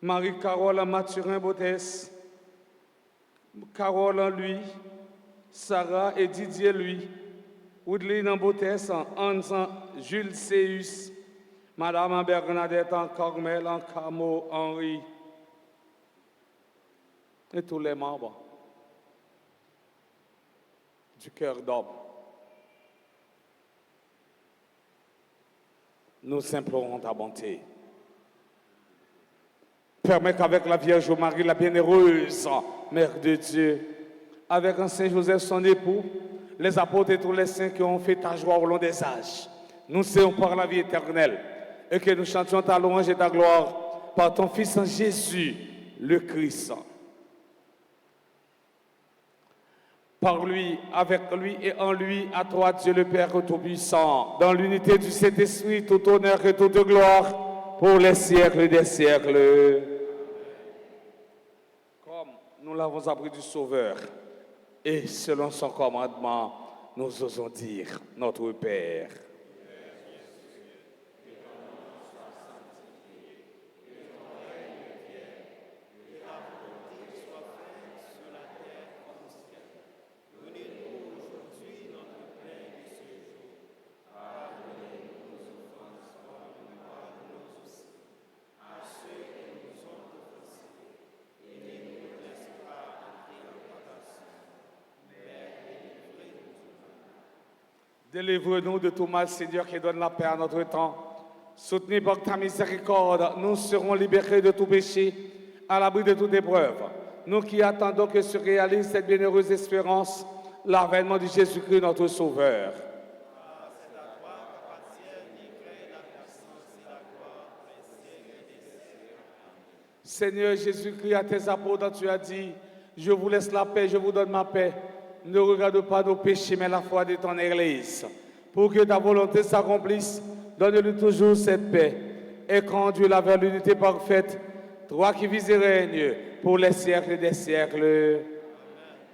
Marie-Carole Mathurin Bottes, Carole lui, Sarah et Didier lui, Woodline Bottes, Hans Jules Seus, Madame Bernadette Carmel Camo Henri, et tous les membres du cœur d'homme. Nous implorons ta bonté. Permets qu'avec la Vierge Marie, la bienheureuse Mère de Dieu, avec un Saint Joseph, son époux, les apôtres et tous les saints qui ont fait ta joie au long des âges, nous séons par la vie éternelle et que nous chantions ta louange et ta gloire par ton Fils Jésus, le Christ. Par lui, avec lui et en lui, à toi, Dieu le Père Tout-Puissant, dans l'unité du Saint-Esprit, tout honneur et toute gloire pour les siècles des siècles. Comme nous l'avons appris du Sauveur, et selon son commandement, nous osons dire, notre Père. Délivre-nous de tout mal, Seigneur, qui donne la paix à notre temps. Soutenus par ta miséricorde, nous serons libérés de tout péché, à l'abri de toute épreuve. Nous qui attendons que se réalise cette bienheureuse espérance, l'avènement de Jésus-Christ, notre Sauveur. Seigneur Jésus-Christ, à tes apôtres, tu as dit, je vous laisse la paix, je vous donne ma paix. Ne regarde pas nos péchés, mais la foi de ton Église. Pour que ta volonté s'accomplisse, donne-lui toujours cette paix et conduis-la vers l'unité parfaite, toi qui vis et règnes pour les siècles des siècles. Amen.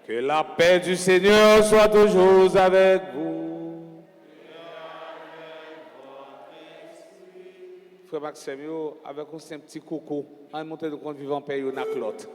Que la paix du Seigneur soit toujours avec vous. Frère Maxime, avec un petit coucou, on monte de compte vivant paix, on a l'autre.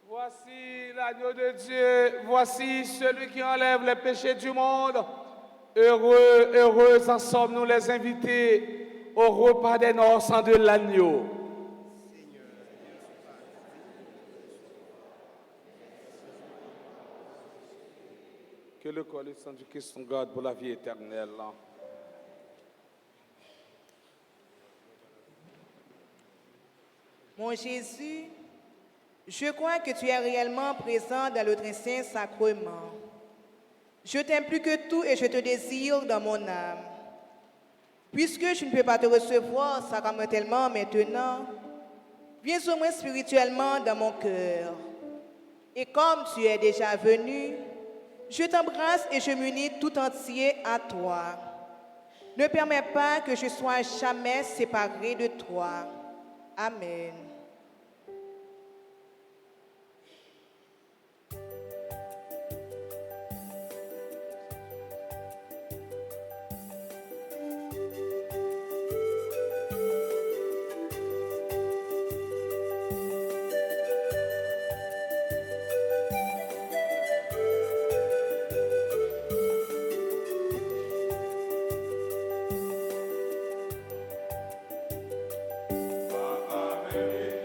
Voici l'agneau de Dieu, voici celui qui enlève les péchés du monde. Heureux, heureux en sommes-nous les invités au repas des noces de l'agneau. Que le corps et le sang du Christ nous garde pour la vie éternelle. Mon Jésus, je crois que tu es réellement présent dans le très saint sacrement. Je t'aime plus que tout et je te désire dans mon âme. Puisque je ne peux pas te recevoir sacramentellement maintenant, viens au moins spirituellement dans mon cœur. Et comme tu es déjà venu, je t'embrasse et je m'unis tout entier à toi. Ne permets pas que je sois jamais séparé de toi. Amen. Amen.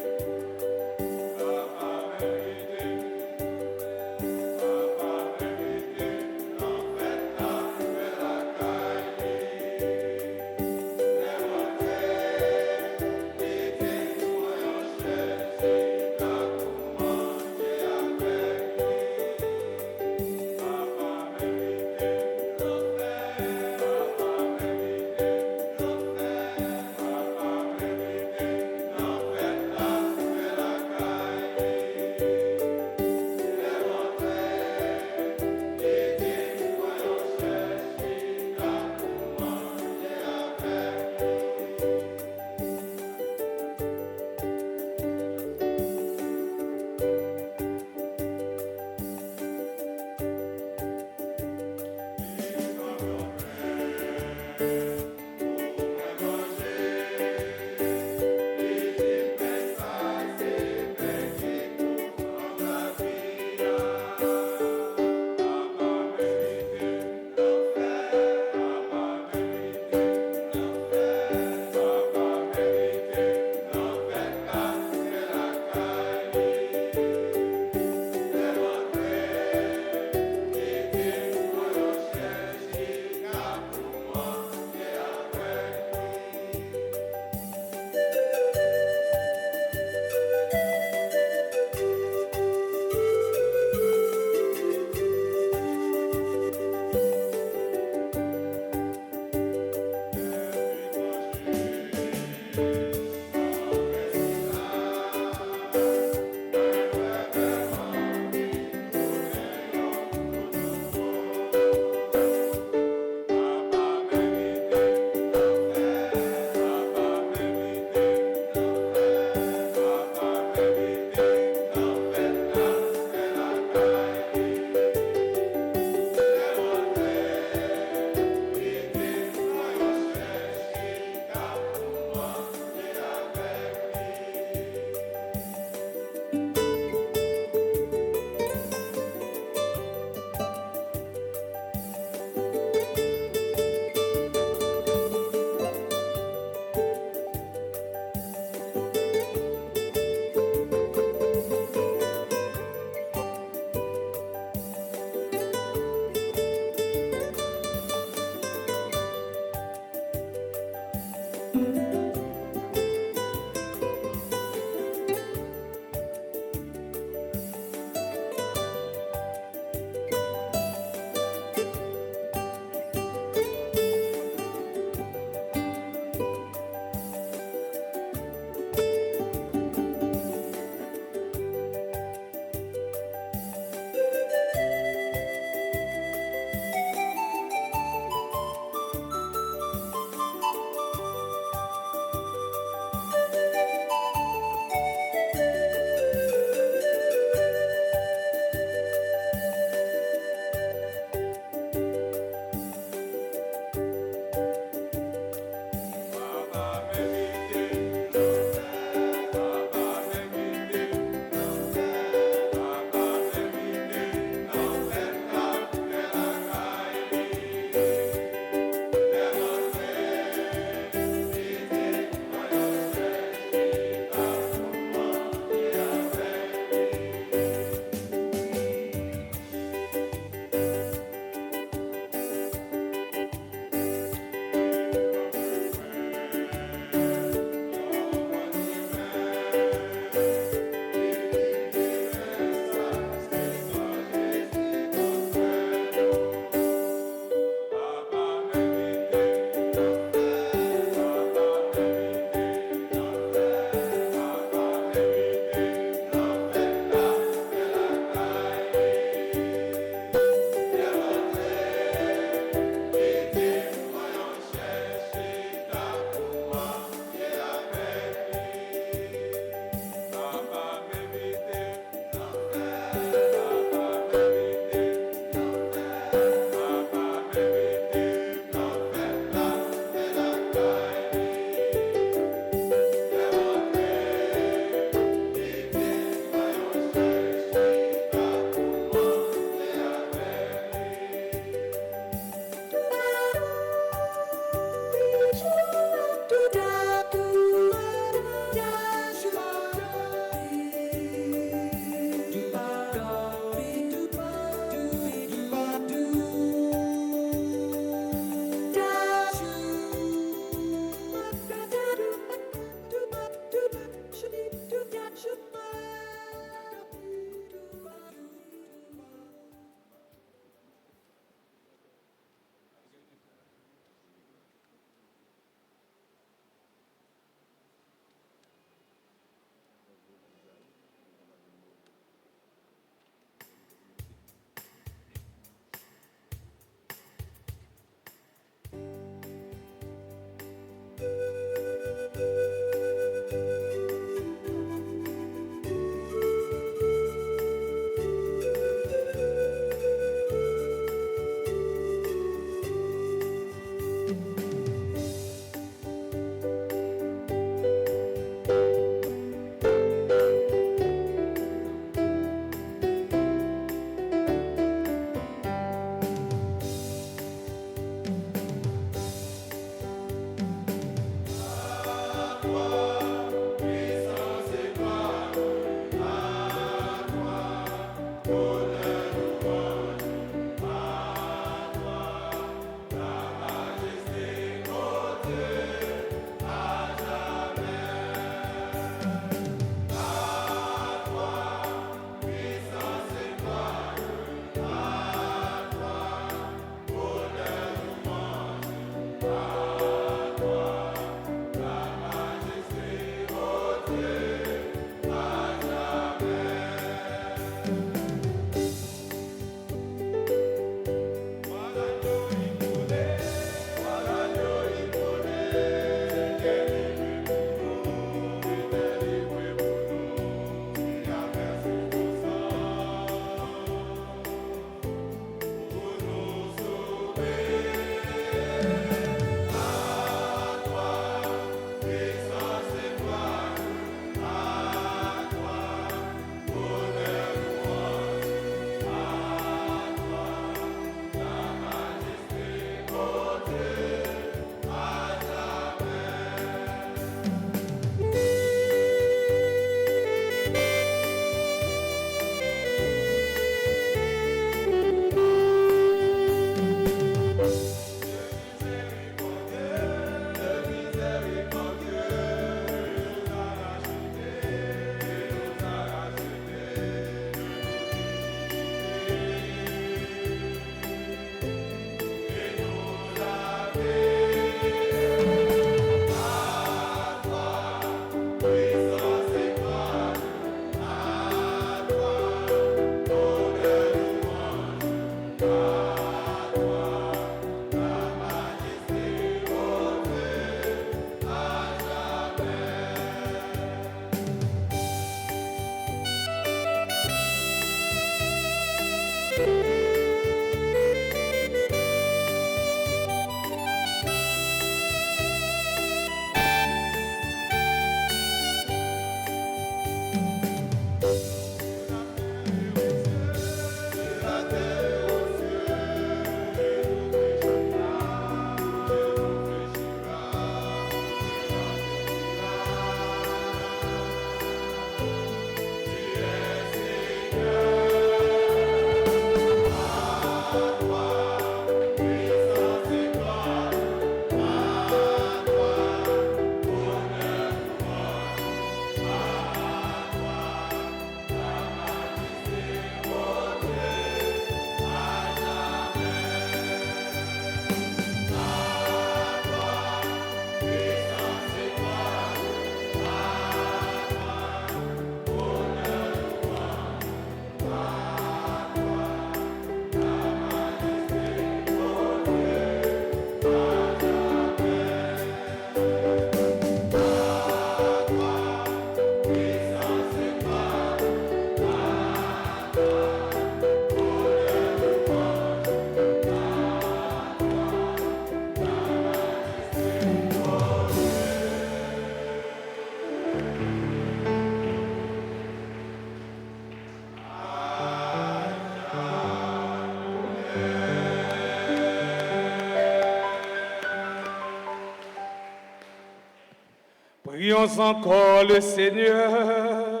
Prions encore le Seigneur.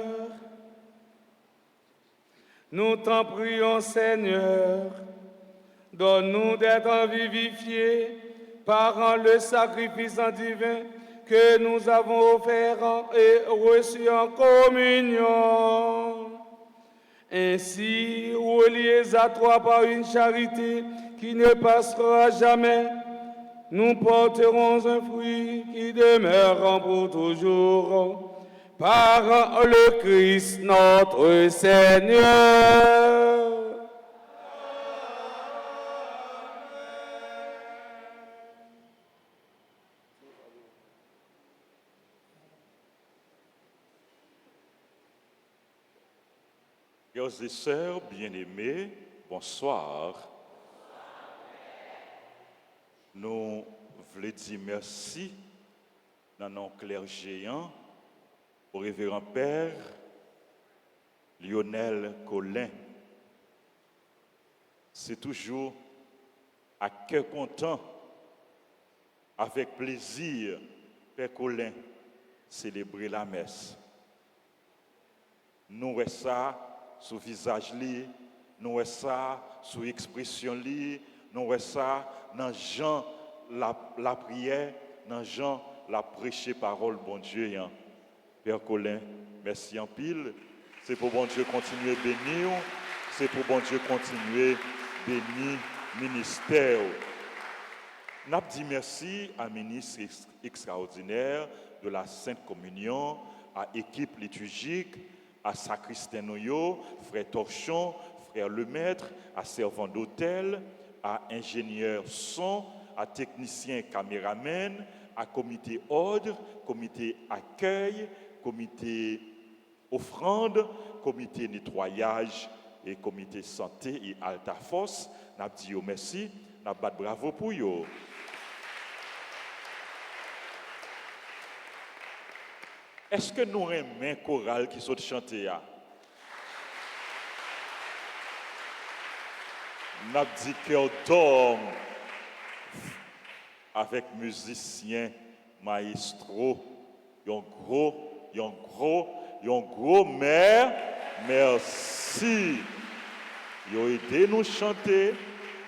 Nous t'en prions, Seigneur. Donne-nous d'être vivifiés par le sacrifice divin que nous avons offert et reçu en communion. Ainsi, reliés à toi par une charité qui ne passera jamais, nous porterons un fruit qui demeurera pour toujours, par le Christ notre Seigneur. Frères et sœurs bien-aimés, bonsoir. Nous voulons dire merci dans nos clergéants au révérend Père Lionel Colin. C'est toujours à cœur content, avec plaisir, Père Colin, célébrer la messe. Nous voyons ça sur le visage, nous voyons ça sur l'expression, nous voyons ça dans Jean la prière, dans Jean la prêcher parole, bon Dieu. Père Colin, merci en pile. C'est pour bon Dieu continuer à bénir, c'est pour bon Dieu continuer à bénir le ministère. Nous dit merci à ministre extraordinaire de la Sainte Communion, à l'équipe liturgique, à sacristain Noyo, frère Torchon, frère Lemaître, à servant d'hôtel, à ingénieur son, à techniciens caméramen, à comité ordre, comité accueil, comité offrande, comité nettoyage et comité santé et alta force. N'a dit merci, n'a bat bravo pour yo. Est-ce que nous aimons un choral qui saute chanter là? N'a dit qu'on dorme avec musiciens, maestro, un gros merci. Ils ont aidé nous chanter,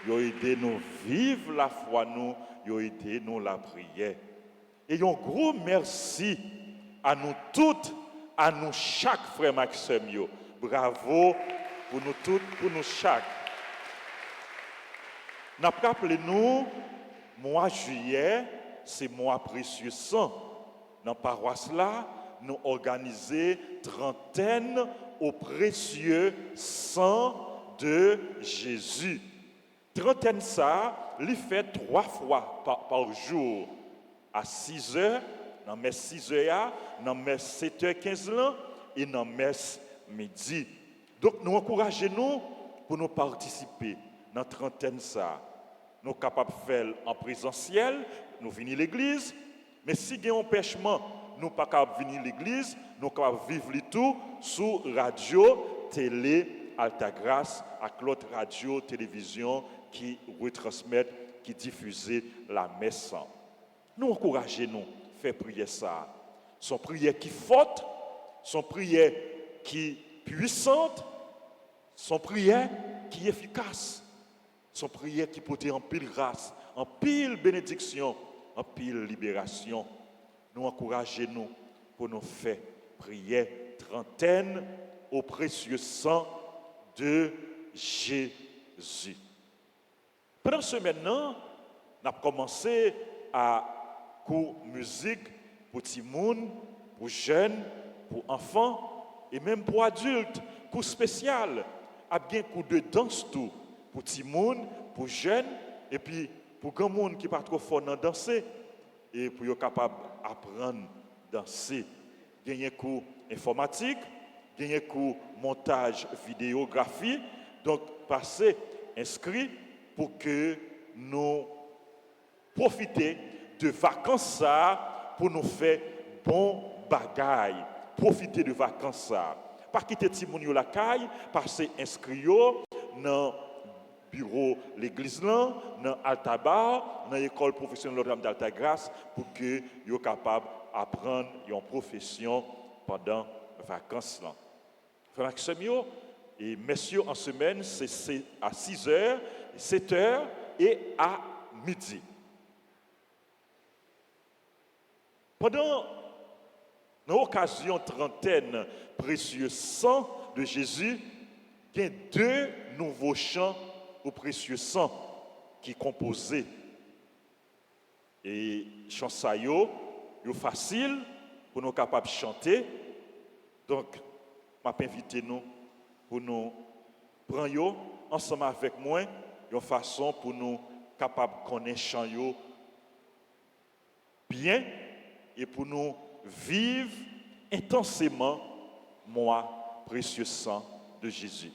ils ont aidé nous vivre la foi, ils ont aidé nous la prière. Et un gros merci à nous toutes, à nous chaque frère Maxime. Bravo pour nous toutes, pour nous chaque. Nous rappelons-nous, mois juillet, c'est mois précieux sang. Dans la paroisse là, nous organisons trentaine au précieux sang de Jésus. Trentaine ça, il fait 3 fois par jour. À 6 heures, dans mes 6 heures, dans mes 7h15 là, et dans mes midi. Donc nous encourageons pour nous participer dans trentaine ça. Nous sommes capables de faire en présentiel, nous venons à l'église, mais si il y a un empêchement, nous ne sommes pas capables de venir à l'église, nous sommes capables de vivre le tout sur radio, télé, Alta Grace, avec l'autre radio, télévision qui retransmettent, qui diffusent la messe. Nous encourageons, faire prier ça. Son prière qui forte, son prière qui puissante, son prière qui efficace. Son prière qui porte en pile grâce, en pile bénédiction, en pile libération. Nous encourageons pour nous faire prière trentaine au précieux sang de Jésus. Pendant ce maintenant, nous avons commencé à cours musique pour petits monde, pour jeunes, pour enfants et même pour adultes, cours spécial, à bien cours de danse tout. Pour petit monde, pour jeunes, et puis pour grand monde qui n'est pas trop fort dans danser, et pour être capable d'apprendre à danser. Il y a un cours informatique, il y a un cours montage vidéographie, donc passez inscrit pour que nous profitions de vacances ça pour nous faire bon bagaille. Profitez de vacances ça. Pas quitter Timoun la caille, passer inscrit dans bureau l'église là, dans Altabar, dans l'école professionnelle d'Alta Grace pour que soient capables d'apprendre une profession pendant les vacances là. Frère Maxime, et messieurs en semaine, c'est à 6h, 7h et à midi. Pendant l'occasion trentaine précieux sang de Jésus, il y a 2 nouveaux chants au précieux sang qui composé. Et chant ça yo facile pour nous capables de chanter. Donc m'a invité nous pour nous prendre ensemble avec moi une façon pour nous capables de connaître chant yo bien et pour nous vivre intensément moi précieux sang de Jésus.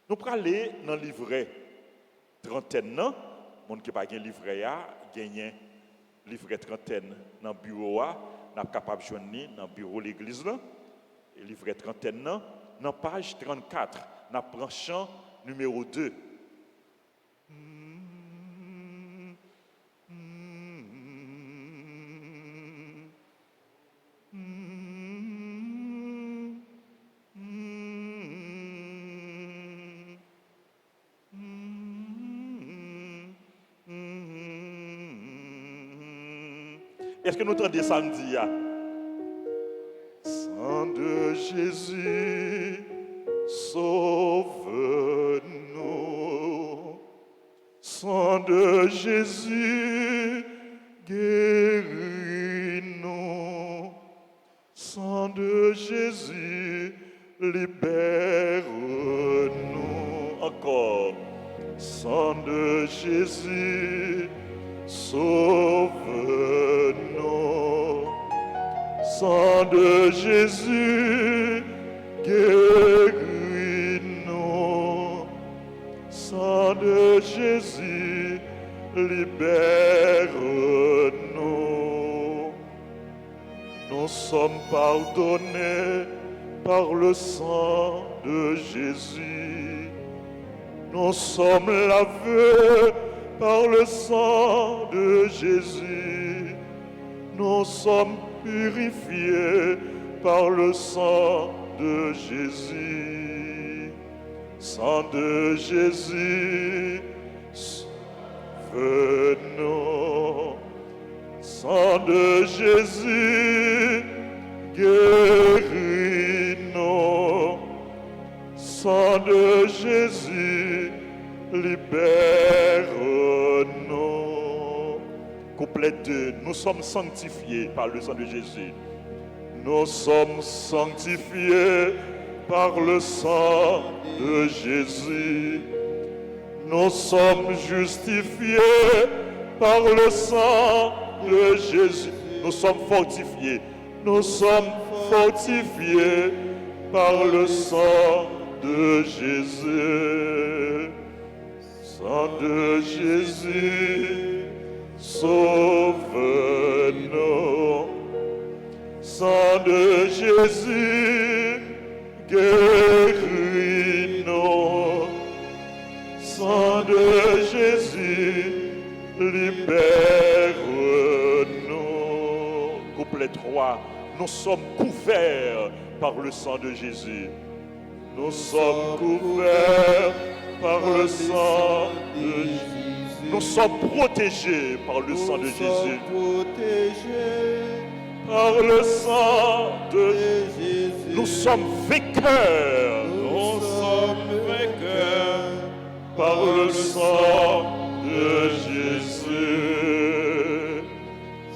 Nous allons aller dans le livret trentaine, non? Monde qui n'a pas de livret, gagne livret trentaine dans le bureau, nous sommes capables de joindre dans le bureau de l'église. Et livret trentaine, dans la page 34, nous prenons chant numéro 2. Est-ce que nous entendons samedi? Sang de Jésus, sauve-nous. Sang de Jésus, guéris-nous. Sang de Jésus, libère-nous. Encore. Sang de Jésus, Sang de Jésus, guéris-nous. Sang de Jésus, libère-nous. Nous sommes pardonnés par le sang de Jésus. Nous sommes lavés par le sang de Jésus. Nous sommes purifiés par le sang de Jésus. Sang de Jésus, sauve-nous. Sang de Jésus, guéris-nous. Sang de Jésus, libère-nous. Couplet 2. Nous sommes sanctifiés par le sang de Jésus. Nous sommes sanctifiés par le sang de Jésus. Nous sommes justifiés par le sang de Jésus. Nous sommes fortifiés. Nous sommes fortifiés par le sang de Jésus. Sang de Jésus, sauve-nous. Sang de Jésus, guéris-nous. Sang de Jésus, libère-nous. Couplet 3. Nous sommes couverts par le sang de Jésus. Nous sommes couverts par le sang de Jésus. Nous sommes protégés par le sang de Jésus. Par le sang de Jésus. Nous sommes vainqueurs. Nous sommes vainqueurs par le sang de Jésus.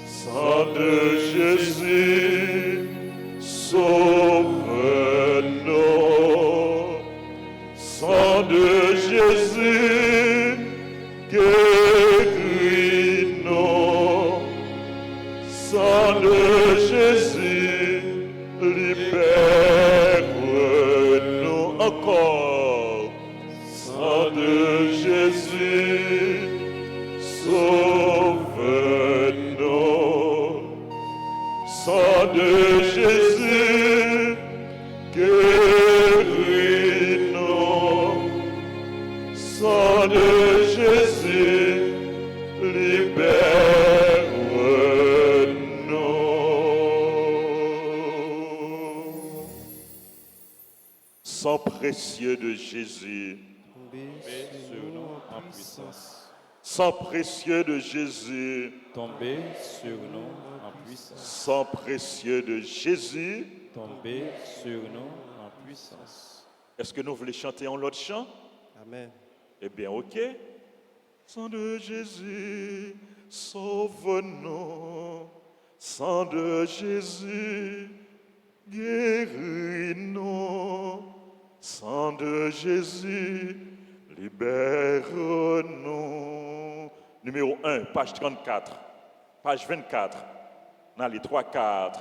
Sang de Jésus, sauve-nous. Sang de Jésus, guéris-nous. Sang de Jésus, libère-nous. Encore. Sang de Jésus, sauve-nous. Sang de Jésus, guéris-nous. Sang de Jésus, libère-nous. Sang précieux de Jésus, Tombez sur nous en puissance. sang précieux de Jésus, Tombez sur nous en puissance. sang précieux de Jésus. Tombez sur nous en puissance. Est-ce que nous voulons chanter en l'autre chant? Amen. Eh bien, ok. Sang de Jésus, sauve-nous. Sang de Jésus, guéris-nous. Sang de Jésus, libère-nous. Numéro 1, page 34, page 24. Dans les 3, 4.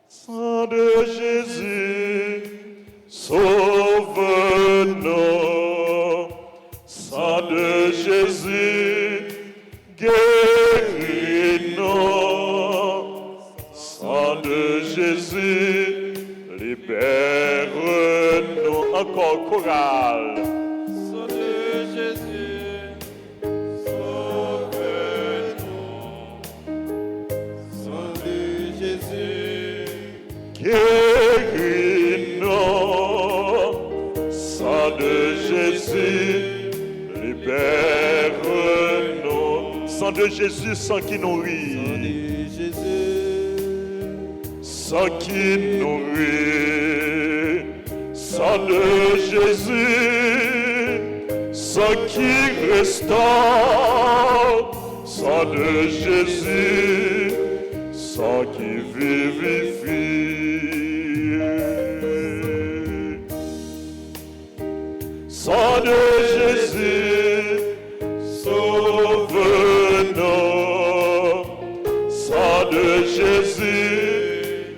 Sang de Jésus, sauve-nous. Sang de Jésus, guéris-nous. Sang de Jésus, libère-nous. Encore chorale. Sang de Jésus, sauve-nous. Sang de Jésus, Guéris-nous. Sang de Jésus, libère-nous. Sang de Jésus, sang qui nourrit. Sang qui nourrit. Sang de Jésus, sang qui restaure. Sang de Jésus, sang qui vivifie. Sang de Jésus, sauve-nous. Sang de Jésus,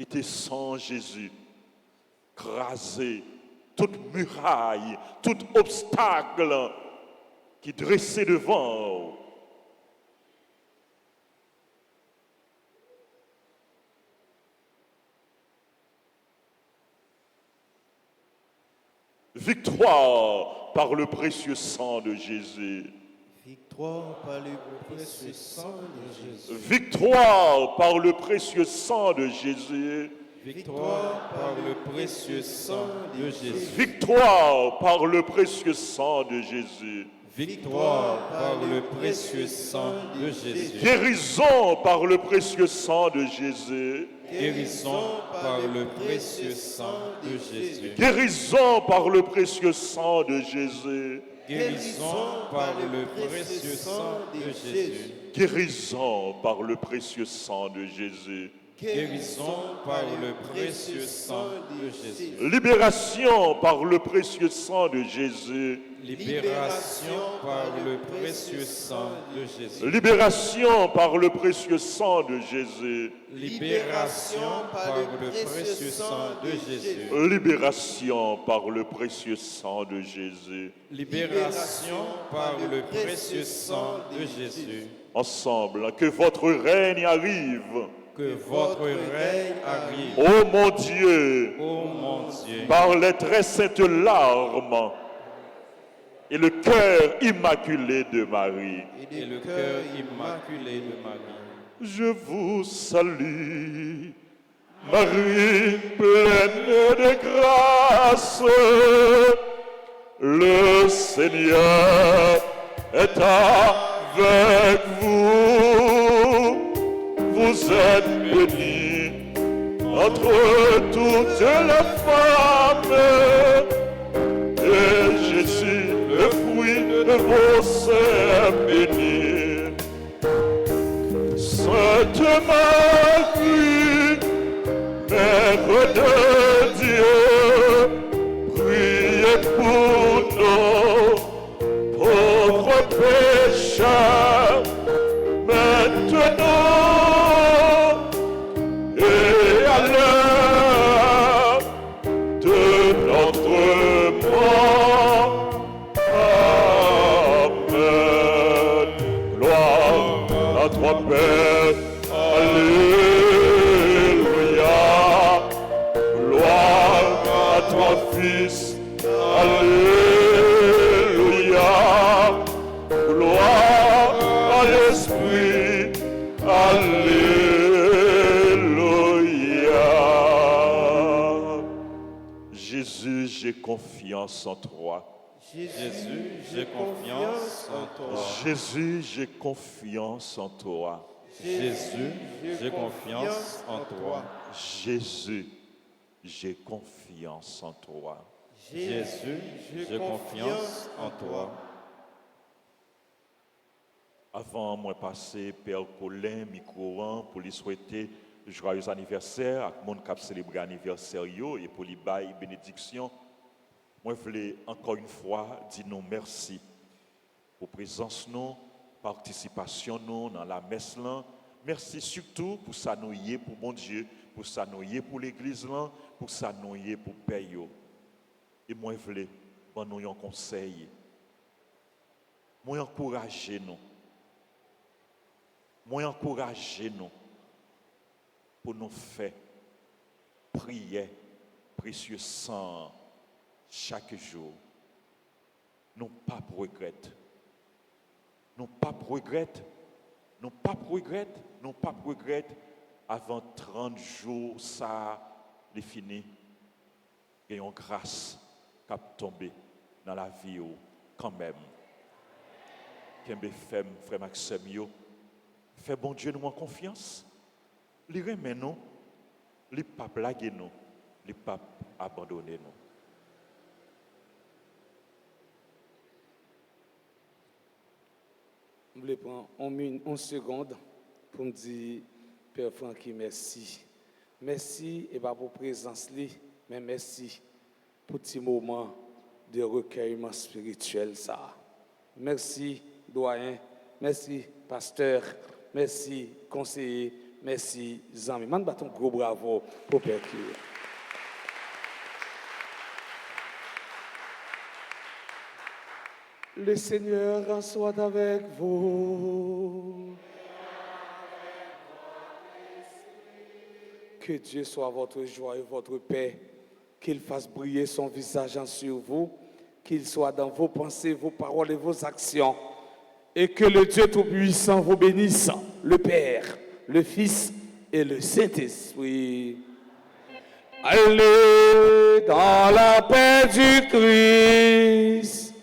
qui était sans Jésus, craser toute muraille, tout obstacle qui dressait devant vous. Victoire par le précieux sang de Jésus. Victoire par le précieux sang de Jésus. Victoire par le précieux sang de Jésus. Victoire par le précieux sang de Jésus. Victoire par le précieux sang de Jésus. Victoire par le précieux sang de Jésus. Guérison par le précieux sang de Jésus. Guérison par le précieux sang de Jésus. Guérison par le précieux sang de Jésus. Guérison par le précieux sang de Jésus. Guérison par le précieux sang de Jésus. Guérison par le précieux sang de Jésus. Libération par le précieux sang de Jésus. Libération par le précieux sang de Jésus. Libération par le précieux sang de Jésus. Libération par le précieux sang de Jésus. Libération par le précieux sang de Jésus. Libération par le précieux sang de Jésus. Ensemble, que votre règne arrive. Que votre règne arrive. Ô mon Dieu, Ô mon Dieu, par les très saintes larmes et le cœur immaculé de Marie, et le cœur immaculé de Marie, je vous salue, Marie pleine de grâce. Le Seigneur est avec vous. Vous êtes bénie entre toutes les femmes, et Jésus, le fruit de vos seins, béni. Sainte Marie, Mère de Dieu, priez pour nous, pauvres pécheurs, maintenant et à l'heure de notre mort. Amen. Gloire à toi, Père. Alléluia. Gloire à toi, Fils. Alléluia. Gloire à l'Esprit. Alléluia. Jésus, j'ai confiance en toi. Jésus, j'ai confiance en toi. Jésus, j'ai confiance en toi. Jésus, j'ai confiance en toi. Jésus, j'ai confiance en toi. Jésus, j'ai confiance en toi. Avant moi passer Père Colin micro pour lui souhaiter joyeux anniversaire à monde qui a célébré anniversaire et pour lui bailler bénédiction, moi voulais encore une fois dire nous merci pour présence nous, participation nous dans la messe là. Merci surtout pour ça nous y est pour mon Dieu, pour ça nous y est pour l'église là, pour ça nous y est pour Père. Et moi voulais prendre nous un conseil. Moi encourager nous. Moi encourager nous pour nous faire prier précieux sang chaque jour. Nous pas regretter. Nous pas regretter. Nous pas regretter. Nous pas regretter avant 30 jours ça est fini. Et une grâce qui a tombé dans la vie quand même. Kembe frère Maxime yo. Fais bon Dieu nous en confiance. Il remet nous, il pas blaguer nous, il pas abandonner nous. Je vais prendre une seconde pour me dire, Père Francky, merci. Merci, et pas pour présence, mais merci pour ce moment de recueillement spirituel. Ça. Merci, doyen. Merci, pasteur. Merci, conseiller. Merci, Zami. Man bâton gros bravo pour Père Curé. Le Seigneur soit avec vous. Que Dieu soit votre joie et votre paix. Qu'il fasse briller son visage sur vous. Qu'il soit dans vos pensées, vos paroles et vos actions. Et que le Dieu Tout-Puissant vous bénisse, le Père, le Fils et le Saint-Esprit. Allez dans la paix du Christ.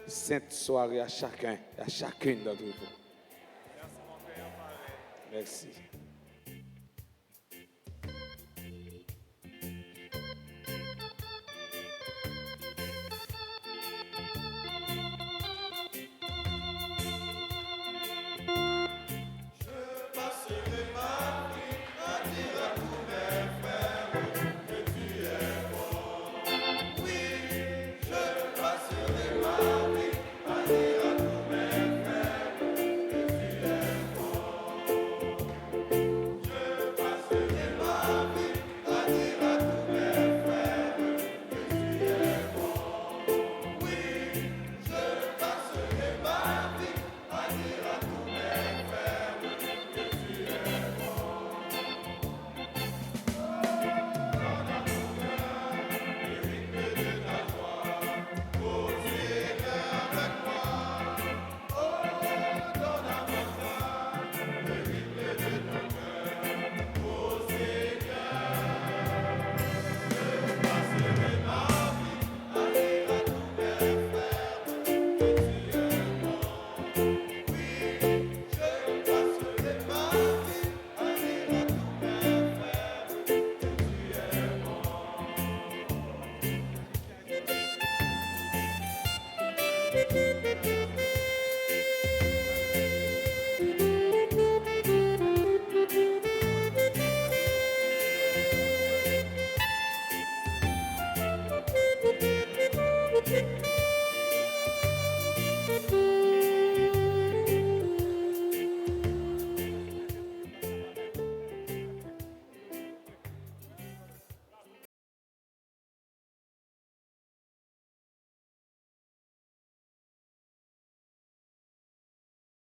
Sainte soirée à chacun, à chacune d'entre vous. Merci.